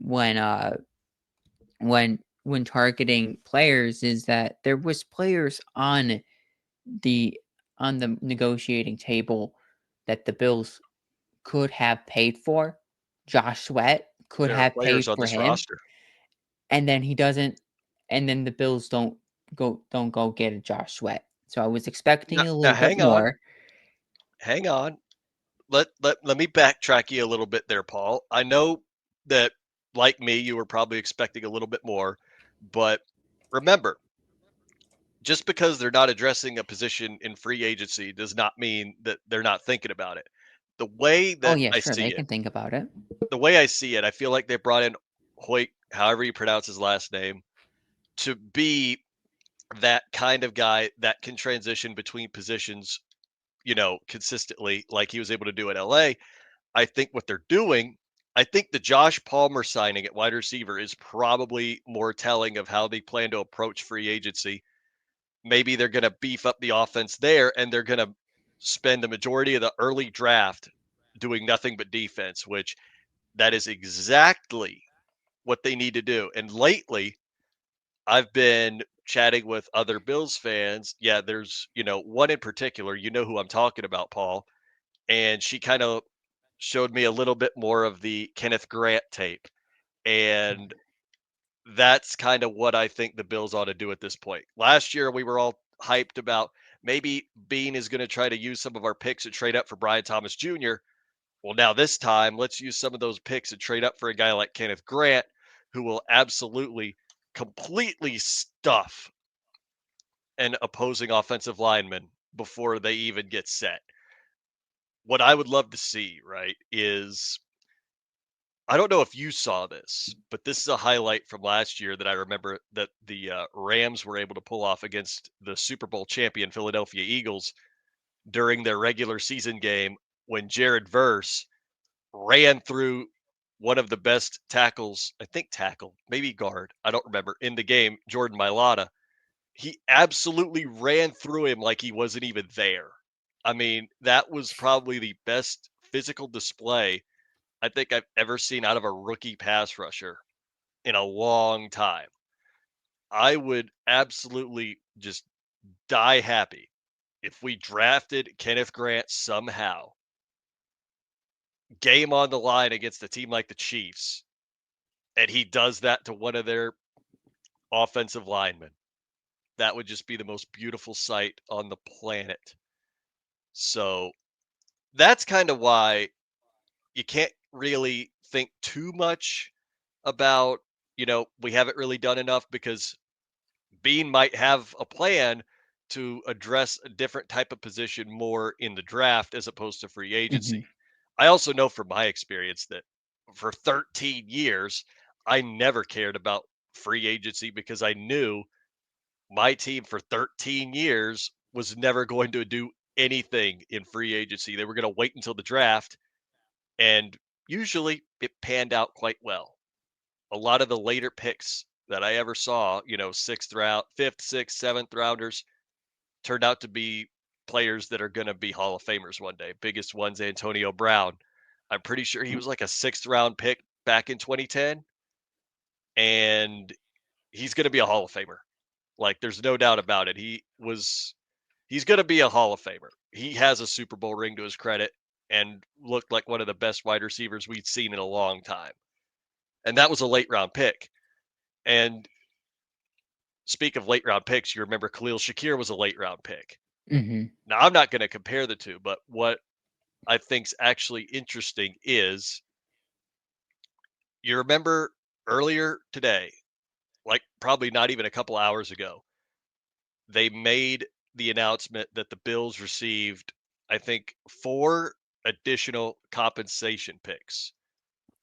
targeting players, is that there was players the on the negotiating table that the Bills could have paid for. Josh Sweat could There are have players paid on for this him, roster. and then he doesn't, and then the Bills don't go get a Josh Sweat. So I was Now, expecting a now little bit hang on. more. Hang on. Let me backtrack you a little bit there, Paul. I know that, like me, you were probably expecting a little bit more, but remember, just because they're not addressing a position in free agency does not mean that they're not thinking about it. The way Oh that yeah, I sure, see they it, can think about it. I feel like they brought in Hoyt, however you pronounce his last name, to be that kind of guy that can transition between positions, consistently, like he was able to do in LA. I think what they're doing, I think the Josh Palmer signing at wide receiver is probably more telling of how they plan to approach free agency. Maybe they're going to beef up the offense there and they're going to spend the majority of the early draft doing nothing but defense, which that is exactly what they need to do. And lately, I've been chatting with other Bills fans. Yeah, there's, one in particular, who I'm talking about, Paul, and she kind of showed me a little bit more of the Kenneth Grant tape. And that's kind of what I think the Bills ought to do at this point. Last year, we were all hyped about maybe Bean is going to try to use some of our picks to trade up for Brian Thomas Jr. Well, now this time, let's use some of those picks and trade up for a guy like Kenneth Grant, who will absolutely completely stuff an opposing offensive lineman before they even get set. What I would love to see, right, is I don't know if you saw this, but this is a highlight from last year that I remember that the Rams were able to pull off against the Super Bowl champion Philadelphia Eagles during their regular season game when Jared Verse ran through one of the best tackles, I think tackle, maybe guard, I don't remember, in the game, Jordan Mailata. He absolutely ran through him like he wasn't even there. I mean, that was probably the best physical display I think I've ever seen out of a rookie pass rusher in a long time. I would absolutely just die happy if we drafted Kenneth Grant somehow, game on the line against a team like the Chiefs, and he does that to one of their offensive linemen. That would just be the most beautiful sight on the planet. So that's kind of why you can't really think too much about, we haven't really done enough because Bean might have a plan to address a different type of position more in the draft as opposed to free Hmm. agency. I also know from my experience that for 13 years, I never cared about free agency because I knew my team for 13 years was never going to do anything in free agency. They were going to wait until the draft, and usually it panned out quite well. A lot of the later picks that I ever saw, sixth round, fifth, sixth, seventh rounders, turned out to be players that are going to be Hall of Famers one day. Biggest one's Antonio Brown. I'm pretty sure he was like a sixth round pick back in 2010, and he's going to be a Hall of Famer. Like, there's no doubt about it. He's going to be a Hall of Famer. He has a Super Bowl ring to his credit and looked like one of the best wide receivers we'd seen in a long time. And that was a late round pick. And speak of late round picks, you remember Khalil Shakir was a late round pick. Hmm. Now, I'm not going to compare the two, but what I think's actually interesting is you remember earlier today, like probably not even a couple hours ago, they made the announcement that the Bills received, I think, 4 additional compensation picks.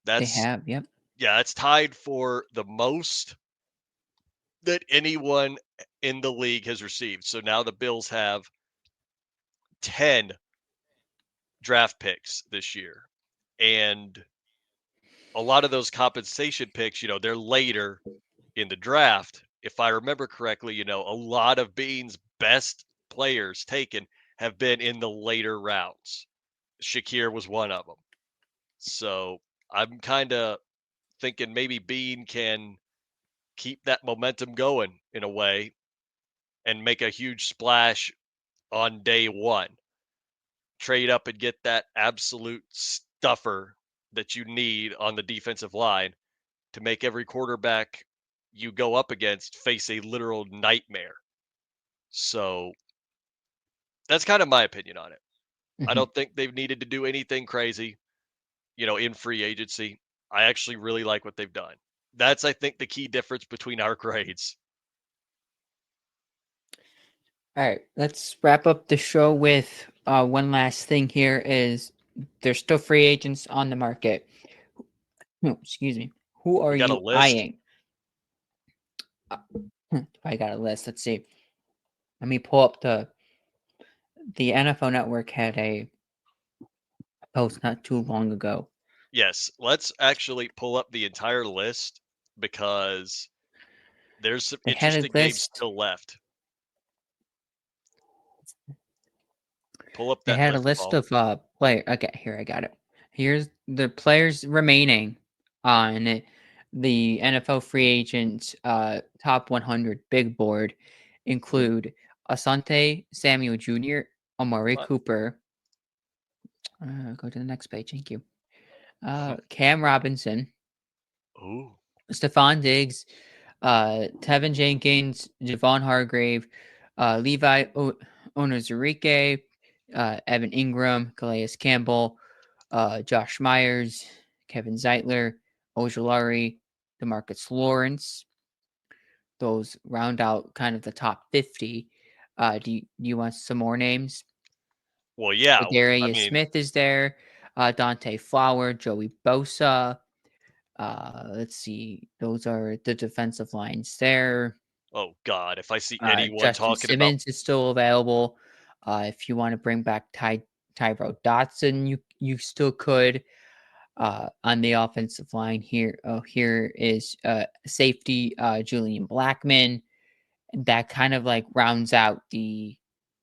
They That's have, yep. Yeah, that's tied for the most that anyone in the league has received. So now the Bills have 10 draft picks this year. And a lot of those compensation picks, they're later in the draft. If I remember correctly, a lot of Bean's best players taken have been in the later rounds. Shakir was one of them. So I'm kind of thinking maybe Bean can keep that momentum going in a way and make a huge splash on day one. Trade up and get that absolute stuffer that you need on the defensive line to make every quarterback you go up against face a literal nightmare. So that's kind of my opinion on it. I Hmm. don't think they've needed to do anything crazy, in free agency. I actually really like what they've done. That's, I think, the key difference between our grades. All right, let's wrap up the show with one last thing here is there's still free agents on the market. No, excuse me. Who are You got a you list? eyeing? I got a list. Let's see. Let me pull up the NFL Network had a post not too long ago. Yes. Let's actually pull up the entire list because there's some They had a interesting names list. still left. Pull up They that had a list, list Paul. of player. Okay, here I got it. Here's the players remaining on the NFL free agents top 100 big board include Asante Samuel Jr., Amari What? Cooper. Go to the next page. Thank you. Cam Robinson, Ooh. Stephon Diggs, Tevin Jenkins, Javon Hargrave, Levi Onozurike, Evan Ingram, Calais Campbell, Josh Myers, Kevin Zeitler, Ojolari, Demarcus Lawrence. Those round out kind of the top 50. Do you want some more names? Well, yeah. I Darius mean, Smith is there. Dante Flower, Joey Bosa. Let's see. Those are the defensive lines there. oh God, if I see anyone Justin talking about, Simmons is still available. If you want to bring back Tyrod Dotson, you still could. On the offensive line here, here is safety Julian Blackman. That kind of like rounds out the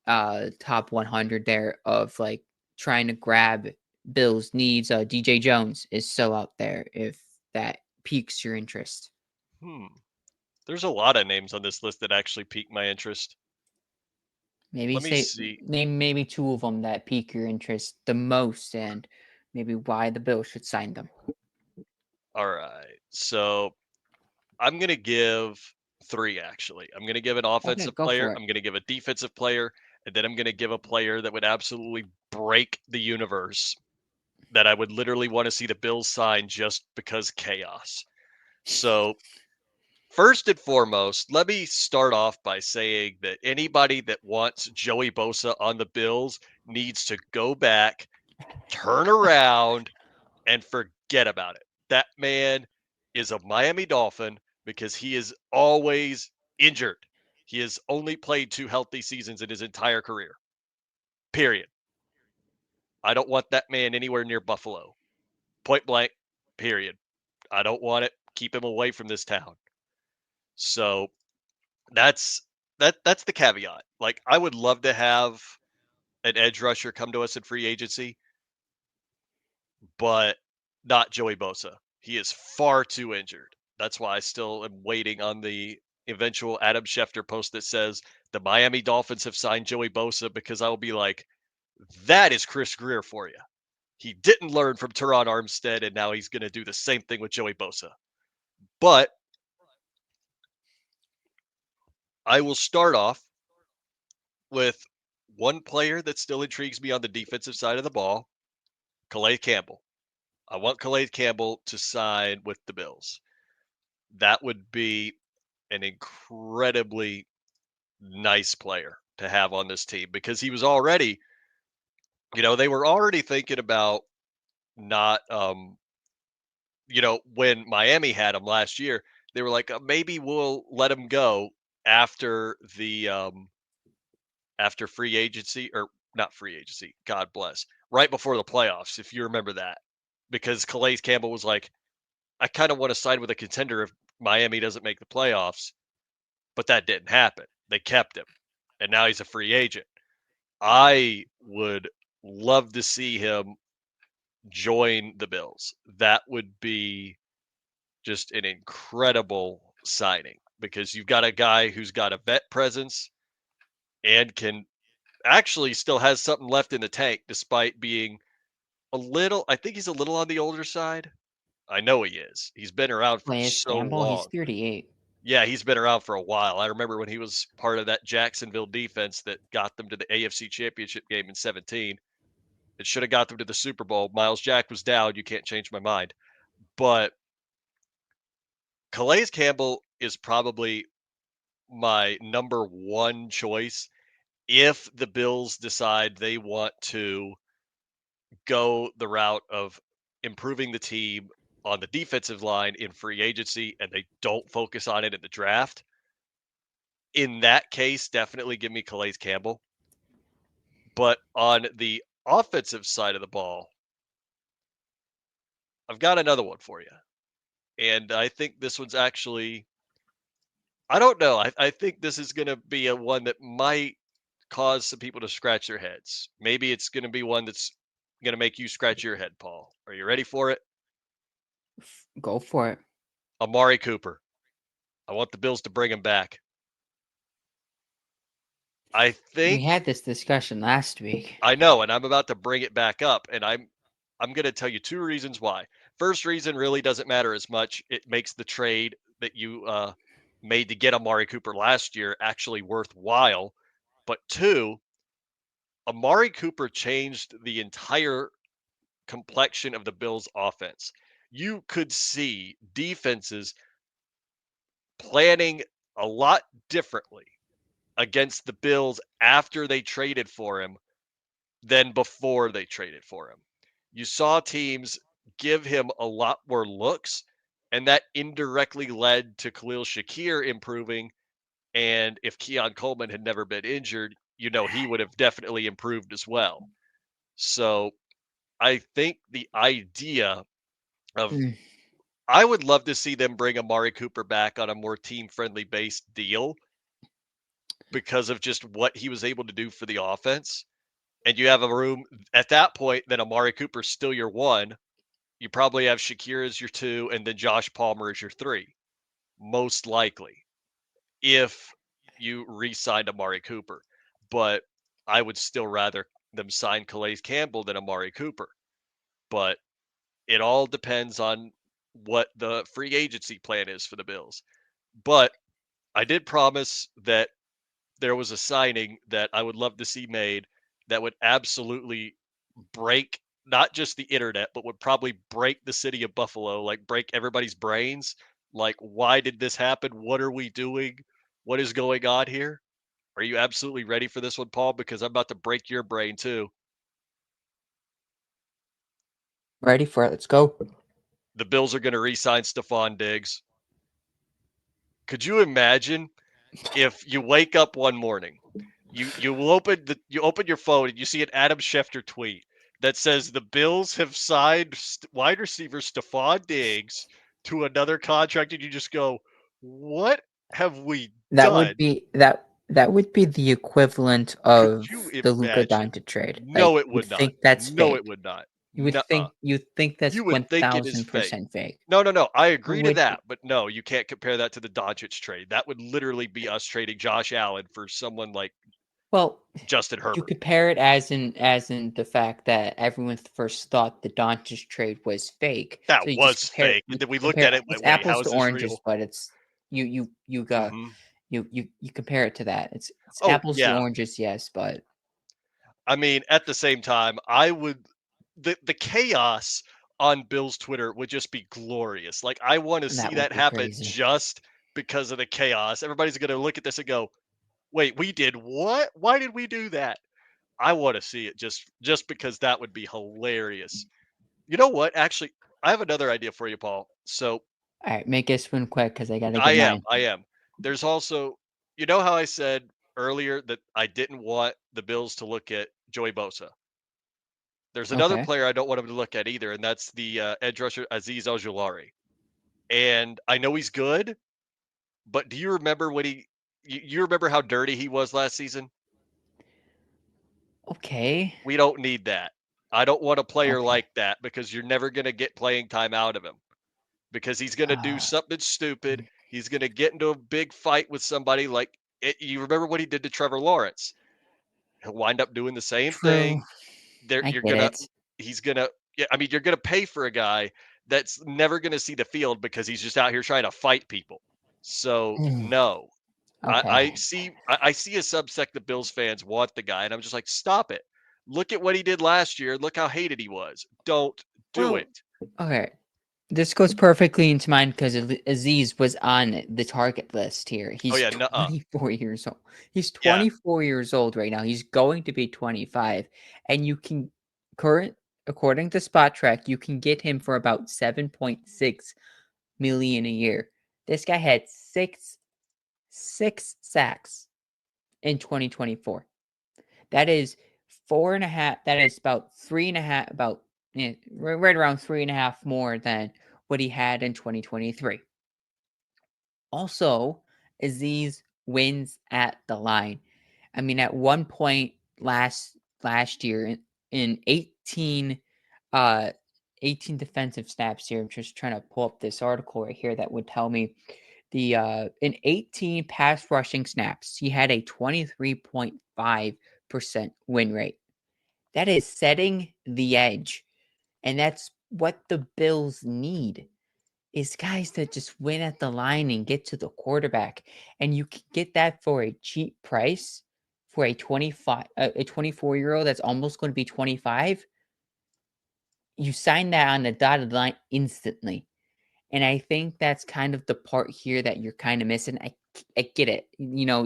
top 100 there of like trying to grab Bill's needs. DJ Jones is still out there if that piques your interest. hmm, there's a lot of names on this list that actually pique my interest. Maybe Let me say see. name maybe two of them that pique your interest the most, and maybe why the Bills should sign them. All right. So I'm going to give three, actually. I'm going to give an Okay, offensive go player, for it. I'm going to give a defensive player, and then I'm going to give a player that would absolutely break the universe that I would literally want to see the Bills sign just because chaos. So, first and foremost, let me start off by saying that anybody that wants Joey Bosa on the Bills needs to go back, turn around, and forget about it. That man is a Miami Dolphin because he is always injured. He has only played 2 healthy seasons in his entire career. Period. I don't want that man anywhere near Buffalo. Point blank. Period. I don't want it. Keep him away from this town. So that's that's the caveat. Like I would love to have an edge rusher come to us in free agency, but not Joey Bosa. He is far too injured. That's why I still am waiting on the eventual Adam Schefter post that says the Miami Dolphins have signed Joey Bosa, because I will be like, that is Chris Greer for you. He didn't learn from Teron Armstead, and now he's going to do the same thing with Joey Bosa. But I will start off with one player that still intrigues me on the defensive side of the ball, Calais Campbell. I want Calais Campbell to sign with the Bills. That would be an incredibly nice player to have on this team, because he was already, they were already thinking about not, when Miami had him last year, they were like, maybe we'll let him go after the, after free agency, or not free agency, God bless, right before the playoffs, if you remember that, because Calais Campbell was like, I kind of want to side with a contender if Miami doesn't make the playoffs, but that didn't happen. They kept him, and now he's a free agent. I would love to see him join the Bills. That would be just an incredible signing, because you've got a guy who's got a vet presence and can actually still has something left in the tank despite being a little, I think he's a little on the older side. I know he is. He's been around for Calais so Campbell, he's long. 38. Yeah, he's been around for a while. I remember when he was part of that Jacksonville defense that got them to the AFC Championship game in 17. It should have got them to the Super Bowl. Miles Jack was down. You can't change my mind. But Calais Campbell is probably my number one choice if the Bills decide they want to go the route of improving the team on the defensive line in free agency and they don't focus on it in the draft. In that case, definitely give me Calais Campbell. But on the offensive side of the ball, I've got another one for you. And I think this one's actually, I don't know. I think this is going to be a one that might cause some people to scratch their heads. Maybe it's going to be one that's going to make you scratch your head, Paul. Are you ready for it? Go for it. Amari Cooper. I want the Bills to bring him back. I We think had this discussion last week. I know, and I'm about to bring it back up, and I'm going to tell you 2 reasons why. First reason really doesn't matter as much. It makes the trade that you made to get Amari Cooper last year actually worthwhile. But 2, Amari Cooper changed the entire complexion of the Bills' offense. You could see defenses planning a lot differently against the Bills after they traded for him than before they traded for him. You saw teams give him a lot more looks, and that indirectly led to Khalil Shakir improving. And if Keon Coleman had never been injured, he would have definitely improved as well. So I think the idea of, Mm. I would love to see them bring Amari Cooper back on a more team friendly based deal because of just what he was able to do for the offense. And you have a room at that point, then Amari Cooper's still your one. You probably have Shakir as your two, and then Josh Palmer as your three, most likely, if you re signed Amari Cooper. But I would still rather them sign Calais Campbell than Amari Cooper. But it all depends on what the free agency plan is for the Bills. But I did promise that there was a signing that I would love to see made that would absolutely break not just the internet, but would probably break the city of Buffalo, like break everybody's brains. Like, why did this happen? What are we doing? What is going on here? Are you absolutely ready for this one, Paul? Because I'm about to break your brain too. Ready for it? Let's go. The Bills are going to re-sign Stephon Diggs. Could you imagine if you wake up one morning, you open your phone and you see an Adam Schefter tweet that says the Bills have signed wide receiver Stephon Diggs to another contract, and you just go, "What have we That would done?" be that would be the equivalent Could of you the Luka imagine? Doncic trade. No, Like, it you'd would not. think that's No, it fake. would not. You would Nuh-uh. think that's You would think it is fake. 1000% fake. No, no, no. I It agree to would that, be. but no, you can't compare that to the Doncic trade. That would literally be us trading Josh Allen for someone like Well, Justin you Herbert. compare it as in the fact that everyone first thought the Doncic trade was fake. That So you just was compare fake. And you then we looked compare at it and it's went, wait, how apples is to this oranges, real? but it's you Hmm. you compare it to that. It's Oh, apples to yeah. oranges, yes, but I mean, at the same time, I would the chaos on Bill's Twitter would just be glorious. Like I want to see that would that be happen crazy. just because of the chaos. Everybody's going to look at this and go, "Wait, we did what? Why did we do that?" I want to see it just because that would be hilarious. You know what? Actually, I have another idea for you, Paul. So All right, make this one quick because I got to I get am, mine. I am. There's also, you know how I said earlier that I didn't want the Bills to look at Joey Bosa. There's another Okay. player I don't want him to look at either, and that's the edge rusher Aziz Ojulari. And I know he's good, but do you remember when you remember how dirty he was last season? Okay. We don't need that. I don't want a player Okay. like that because you're never going to get playing time out of him because he's going to do Uh, something stupid. He's going to get into a big fight with somebody like you remember what he did to Trevor Lawrence. He'll wind up doing the same true. thing. There I you're get gonna it. he's gonna yeah, I mean you're gonna pay for a guy that's never gonna see the field because he's just out here trying to fight people. So no. I Okay. see I see a subsect of Bills fans want the guy, and I'm just like, stop it. Look at what he did last year. Look how hated he was. Don't do Well, it. okay. This goes perfectly into mine because Aziz was on the target list here. Oh He's yeah, nuh-uh. 24 years old. He's Yeah. 24 years old right now. He's going to be 25, and you can current according to Spot Track, you can get him for about 7.6 million a year. This guy had six sacks in 2024. That is four and a half. That is about three and a half. About right around three and a half more than what he had in 2023. Also, Aziz wins at the line. I mean, at one point last year in uh 18 defensive snaps here. I'm just trying to pull up this article right here that would tell me the in 18 pass rushing snaps, he had a 23.5% win rate. That is setting the edge. And that's what the Bills need is guys that just win at the line and get to the quarterback. And you can get that for a cheap price for a 24-year-old that's almost going to be 25. You sign that on the dotted line instantly. And I think that's kind of the part here that you're kind of missing. I get it.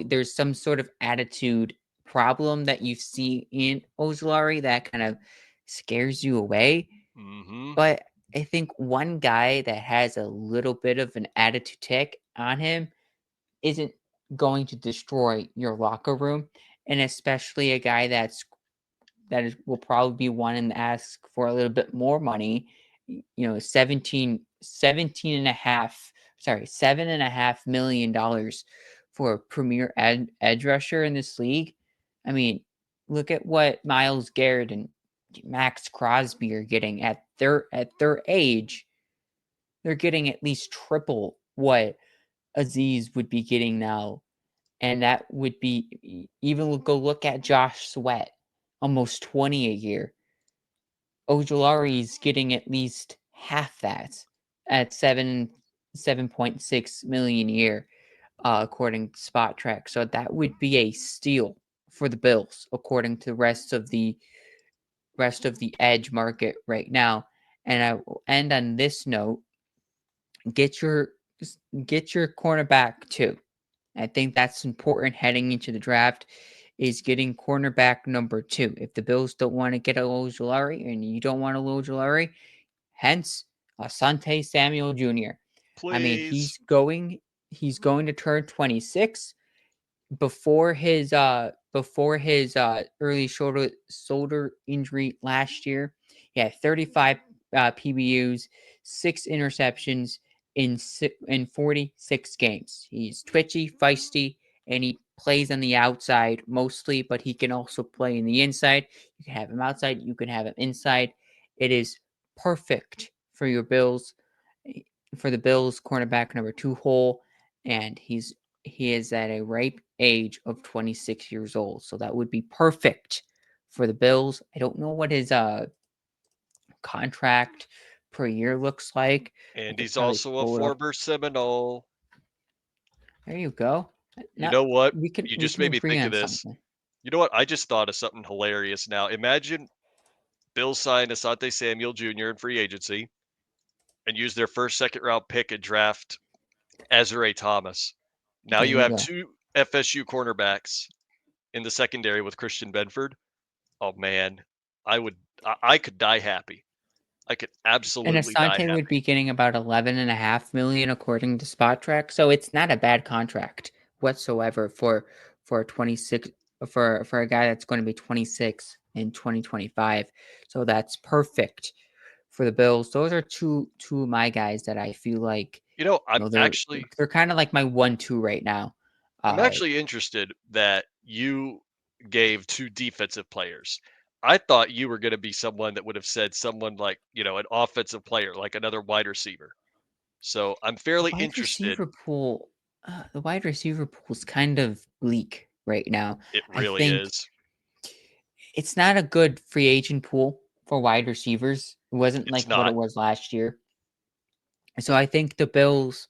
There's some sort of attitude problem that you see in Ozolari that kind of scares you away. Mhm. But I think one guy that has a little bit of an attitude tick on him isn't going to destroy your locker room. And especially a guy will probably be wanting to ask for a little bit more money, 17 and a half, sorry, $7.5 million for a premier edge rusher in this league. I mean, look at what Miles Garrett and Max Crosby are getting at their age. They're getting at least triple what Aziz would be getting now, and that would be even go look at Josh Sweat, almost 20 a year. Ojolari's getting at least half that at 7.6 million a year, according to Spot Track. So that would be a steal for the Bills, according to the rest of the edge market right now. And I will end on this note: get your just get your cornerback too. I think that's important heading into the draft is getting cornerback number 2. If the Bills don't want to get a Ojulari and you don't want a Ojulari, hence Asante Samuel Jr. I mean, Please. he's going to turn 26 before his early shoulder injury last year. He had 35 PBUs, 6 interceptions in 46 games. He's twitchy, feisty, and he plays on the outside mostly, but he can also play in the inside. You can have him outside, you can have him inside. It is perfect for your Bills, for the Bills cornerback number 2 hole, and he is at a ripe age of 26 years old. So that would be perfect for the Bills. I don't know what his contract per year looks like. I And could he's probably also a pull it up. former Seminole. There you go. You Now know what? we can You we just can made me agree think of on this. something. You know what? I just thought of something hilarious now. Imagine Bill signed Asante Samuel Jr. in free agency and used their first, second round pick and draft Ezra Thomas. Now There you you have go. 2 FSU cornerbacks in the secondary with Christian Benford. Oh man, I could die happy. I could And absolutely die Asante would happy. be getting about 11.5 million according to Spot Track. So it's not a bad contract whatsoever for a 26 for a guy that's going to be 26 in 2025. So that's perfect for the Bills. Those are two of my guys that I feel like You know, they're kind of like my 1-2 right now. I'm Uh actually interested that you gave 2 defensive players. I thought you were going to be someone that would have said someone like, an offensive player, like another wide receiver. So I'm the fairly wide interested. receiver pool the wide receiver pool is kind of bleak right now. It I really think is. it's not a good free agent pool for wide receivers. It wasn't It's like what it not. was last year. So I think the Bills,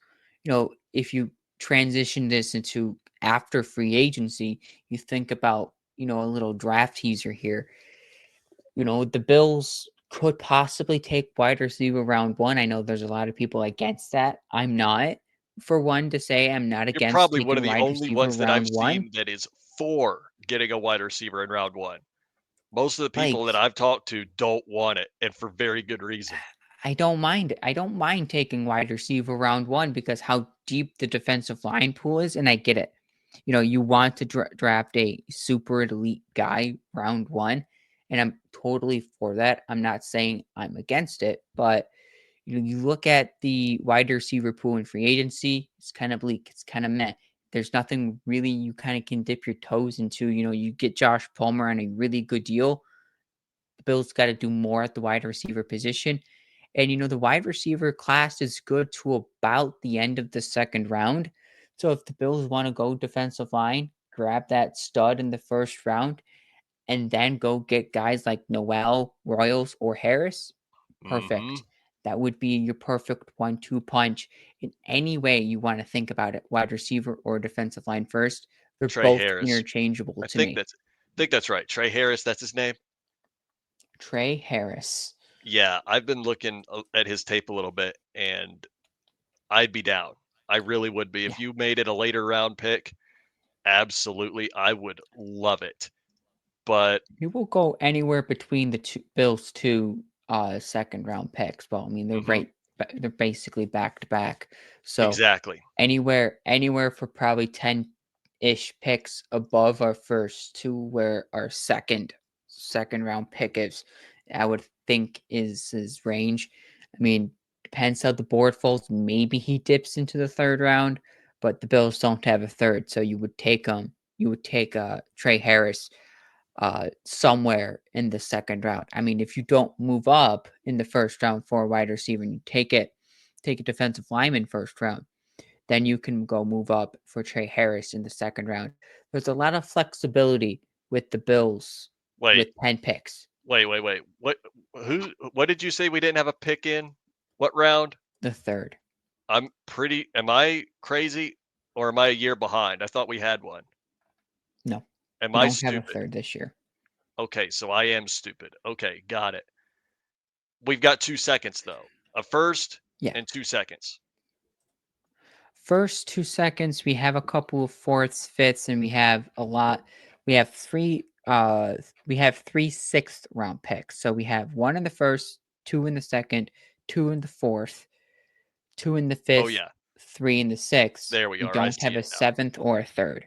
if you transition this into after free agency, you think about, a little draft teaser here. The Bills could possibly take wide receiver round 1. I know there's a lot of people against that. I'm not. For one to say I'm not You're against probably one taking of the wide only receiver ones that round I've 1. seen that is for getting a wide receiver in round 1. Most of the people that Like I've talked to don't want it, and for very good reason. I don't mind it. I don't mind taking wide receiver round 1 because how deep the defensive line pool is, and I get it. You want to draft a super elite guy round 1, and I'm totally for that. I'm not saying I'm against it, but you look at the wide receiver pool in free agency, it's kind of bleak. It's kind of meh. There's nothing really you kind of can dip your toes into. You get Josh Palmer on a really good deal. The Bills got to do more at the wide receiver position. And, the wide receiver class is good to about the end of the second round. So if the Bills want to go defensive line, grab that stud in the first round, and then go get guys like Noel, Royals, or Harris, Mm-hmm. perfect. That would be your perfect 1-2 punch in any way you want to think about it, wide receiver or defensive line first. They're Trey both Harris. interchangeable I to think me. that's right. Trey Harris, that's his name. Trey Harris. Yeah, I've been looking at his tape a little bit, and I'd be down. I really would be. Yeah. If you made it a later round pick, absolutely, I would love it. But He will go anywhere between the two Bills' two second round picks. Well, I mean mhm, they're basically back to back. So exactly. anywhere for probably 10-ish picks above our first two, where our second round pick is, I would think is his range. I mean, depends how the board falls. Maybe he dips into the third round, but the Bills don't have a third, so you would take Trey Harris somewhere in the second round. I mean, if you don't move up in the first round for a wide receiver and you take a defensive lineman first round, then you can go move up for Trey Harris in the second round. There's a lot of flexibility with the Bills Wait, with 10 picks, wait. What did you say we didn't have a pick in? What round? the third. Am I crazy or am I a year behind? I thought we had one. No, Am we I don't have a stupid? third this year. Okay, so I am stupid. Okay, got it. We've got 2 seconds though. A first Yeah. and 2 seconds. first 2 seconds, we have a couple of fourths, fifths, and we have a lot. We have three sixth round picks. So we have one in the first, two in the second, two in the fourth, two in the Oh fifth, yeah, three in the sixth. there we We are. I don't see have it a now. seventh or a third.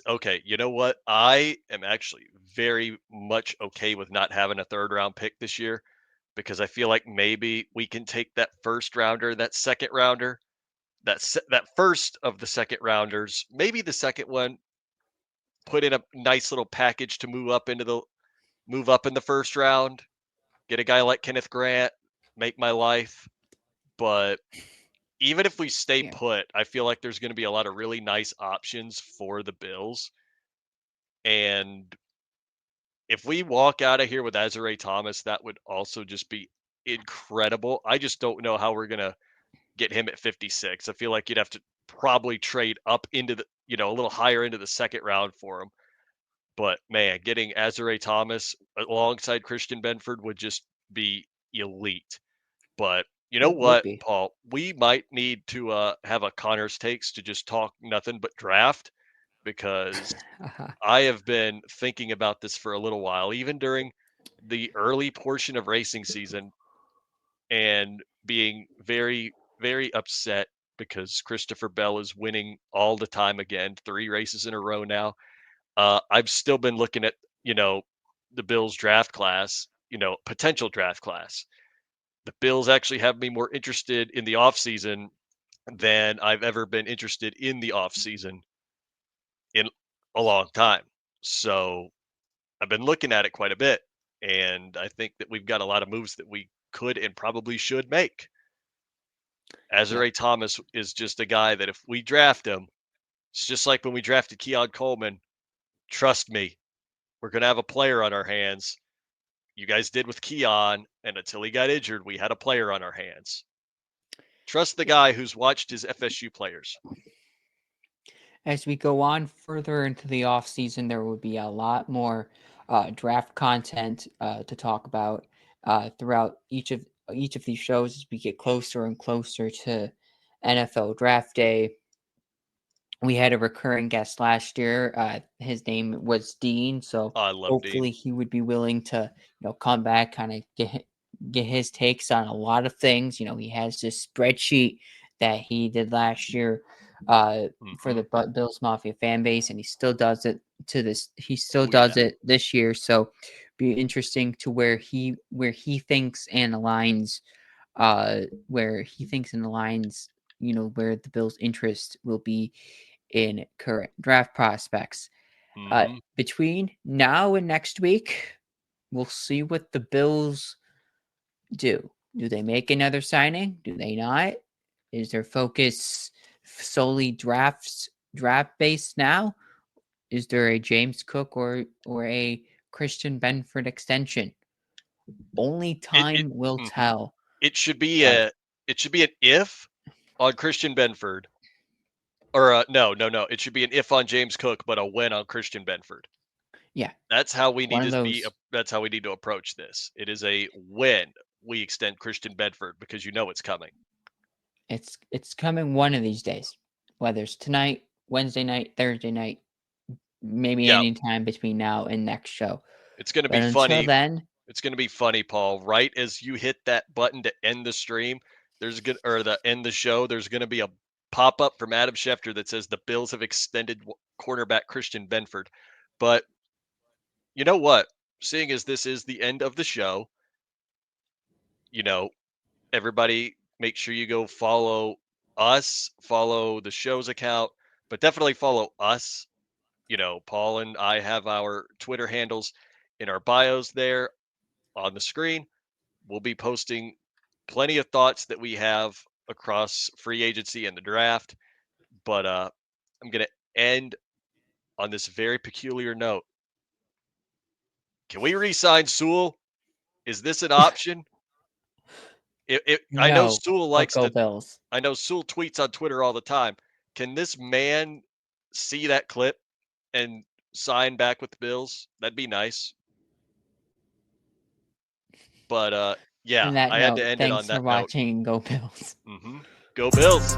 Okay, you know what? I am actually very much okay with not having a third round pick this year because I feel like maybe we can take that first rounder, that second rounder, that first of the second rounders, maybe the second one, put in a nice little package to move up in the first round, get a guy like Kenneth Grant, make my life. But even if we stay Yeah, put, I feel like there's going to be a lot of really nice options for the Bills. And if we walk out of here with Azure Thomas, that would also just be incredible. I just don't know how we're going to get him at 56. I feel like you'd have to probably trade up into a little higher into the second round for him. But man, getting Azure Thomas alongside Christian Benford would just be elite. But you know it would what, be. Paul? We might need to have a Connor's takes to just talk nothing but draft because I have been thinking about this for a little while, even during the early portion of racing season, and being very, very upset because Christopher Bell is winning all the time again, 3 races in a row now. I've still been looking at, the Bills draft class, potential draft class. The Bills actually have me more interested in the offseason than I've ever been interested in the offseason in a long time. So I've been looking at it quite a bit. And I think that we've got a lot of moves that we could and probably should make. Yeah, Azure Thomas is just a guy that if we draft him, it's just like when we drafted Keon Coleman. Trust me, we're going to have a player on our hands. You guys did with Keon, and until he got injured, we had a player on our hands. Trust the yeah. guy who's watched his FSU players. As we go on further into the off season, there will be a lot more draft content to talk about throughout each of these shows as we get closer and closer to NFL Draft Day. We had a recurring guest last year. His name was Dean, so Oh, I love Dean. hopefully he would be willing to, come back, kind of get his takes on a lot of things. He has this spreadsheet that he did last year for Hmm. the Bills Mafia fan base, and he still does it to this. He still Oh yeah. does it this year. So be interesting to where he thinks and aligns, where he thinks and aligns. Where the Bills' interest will be in current draft prospects. Hmm. Between now and next week, we'll see what the Bills do. Do they make another signing? Do they not? Is their focus solely draft based now? Is there a James Cook or a Christian Benford extension? Only It time will mhm. tell. It should be But an if on Christian Benford, or no, no, no. It should be an if on James Cook, but a win on Christian Benford. yeah, That's how we need one of to be. those. That's how we need to approach this. It is a win. We extend Christian Benford because you know it's coming. It's coming one of these days. Whether it's tonight, Wednesday night, Thursday night, maybe Yeah, any time between now and next show. it's going to be But until funny. then, It's going to be funny, Paul. Right as you hit that button to end the stream, or the end the show. There's going to be a pop up from Adam Schefter that says the Bills have extended cornerback Christian Benford. But you know what? Seeing as this is the end of the show, you know, everybody make sure you go follow us, follow the show's account, but definitely follow us. Paul and I have our Twitter handles in our bios there on the screen. We'll be posting plenty of thoughts that we have across free agency and the draft. But I'm going to end on this very peculiar note. Can we re-sign Sewell? Is this an option? I know no, Sewell but likes go to. Bills. I know Sewell tweets on Twitter all the time. Can this man see that clip and sign back with the Bills? That'd be nice. But On yeah, that I had to note, end it on thanks for that note. watching. Go Bills. Hmm. Go Go Bills.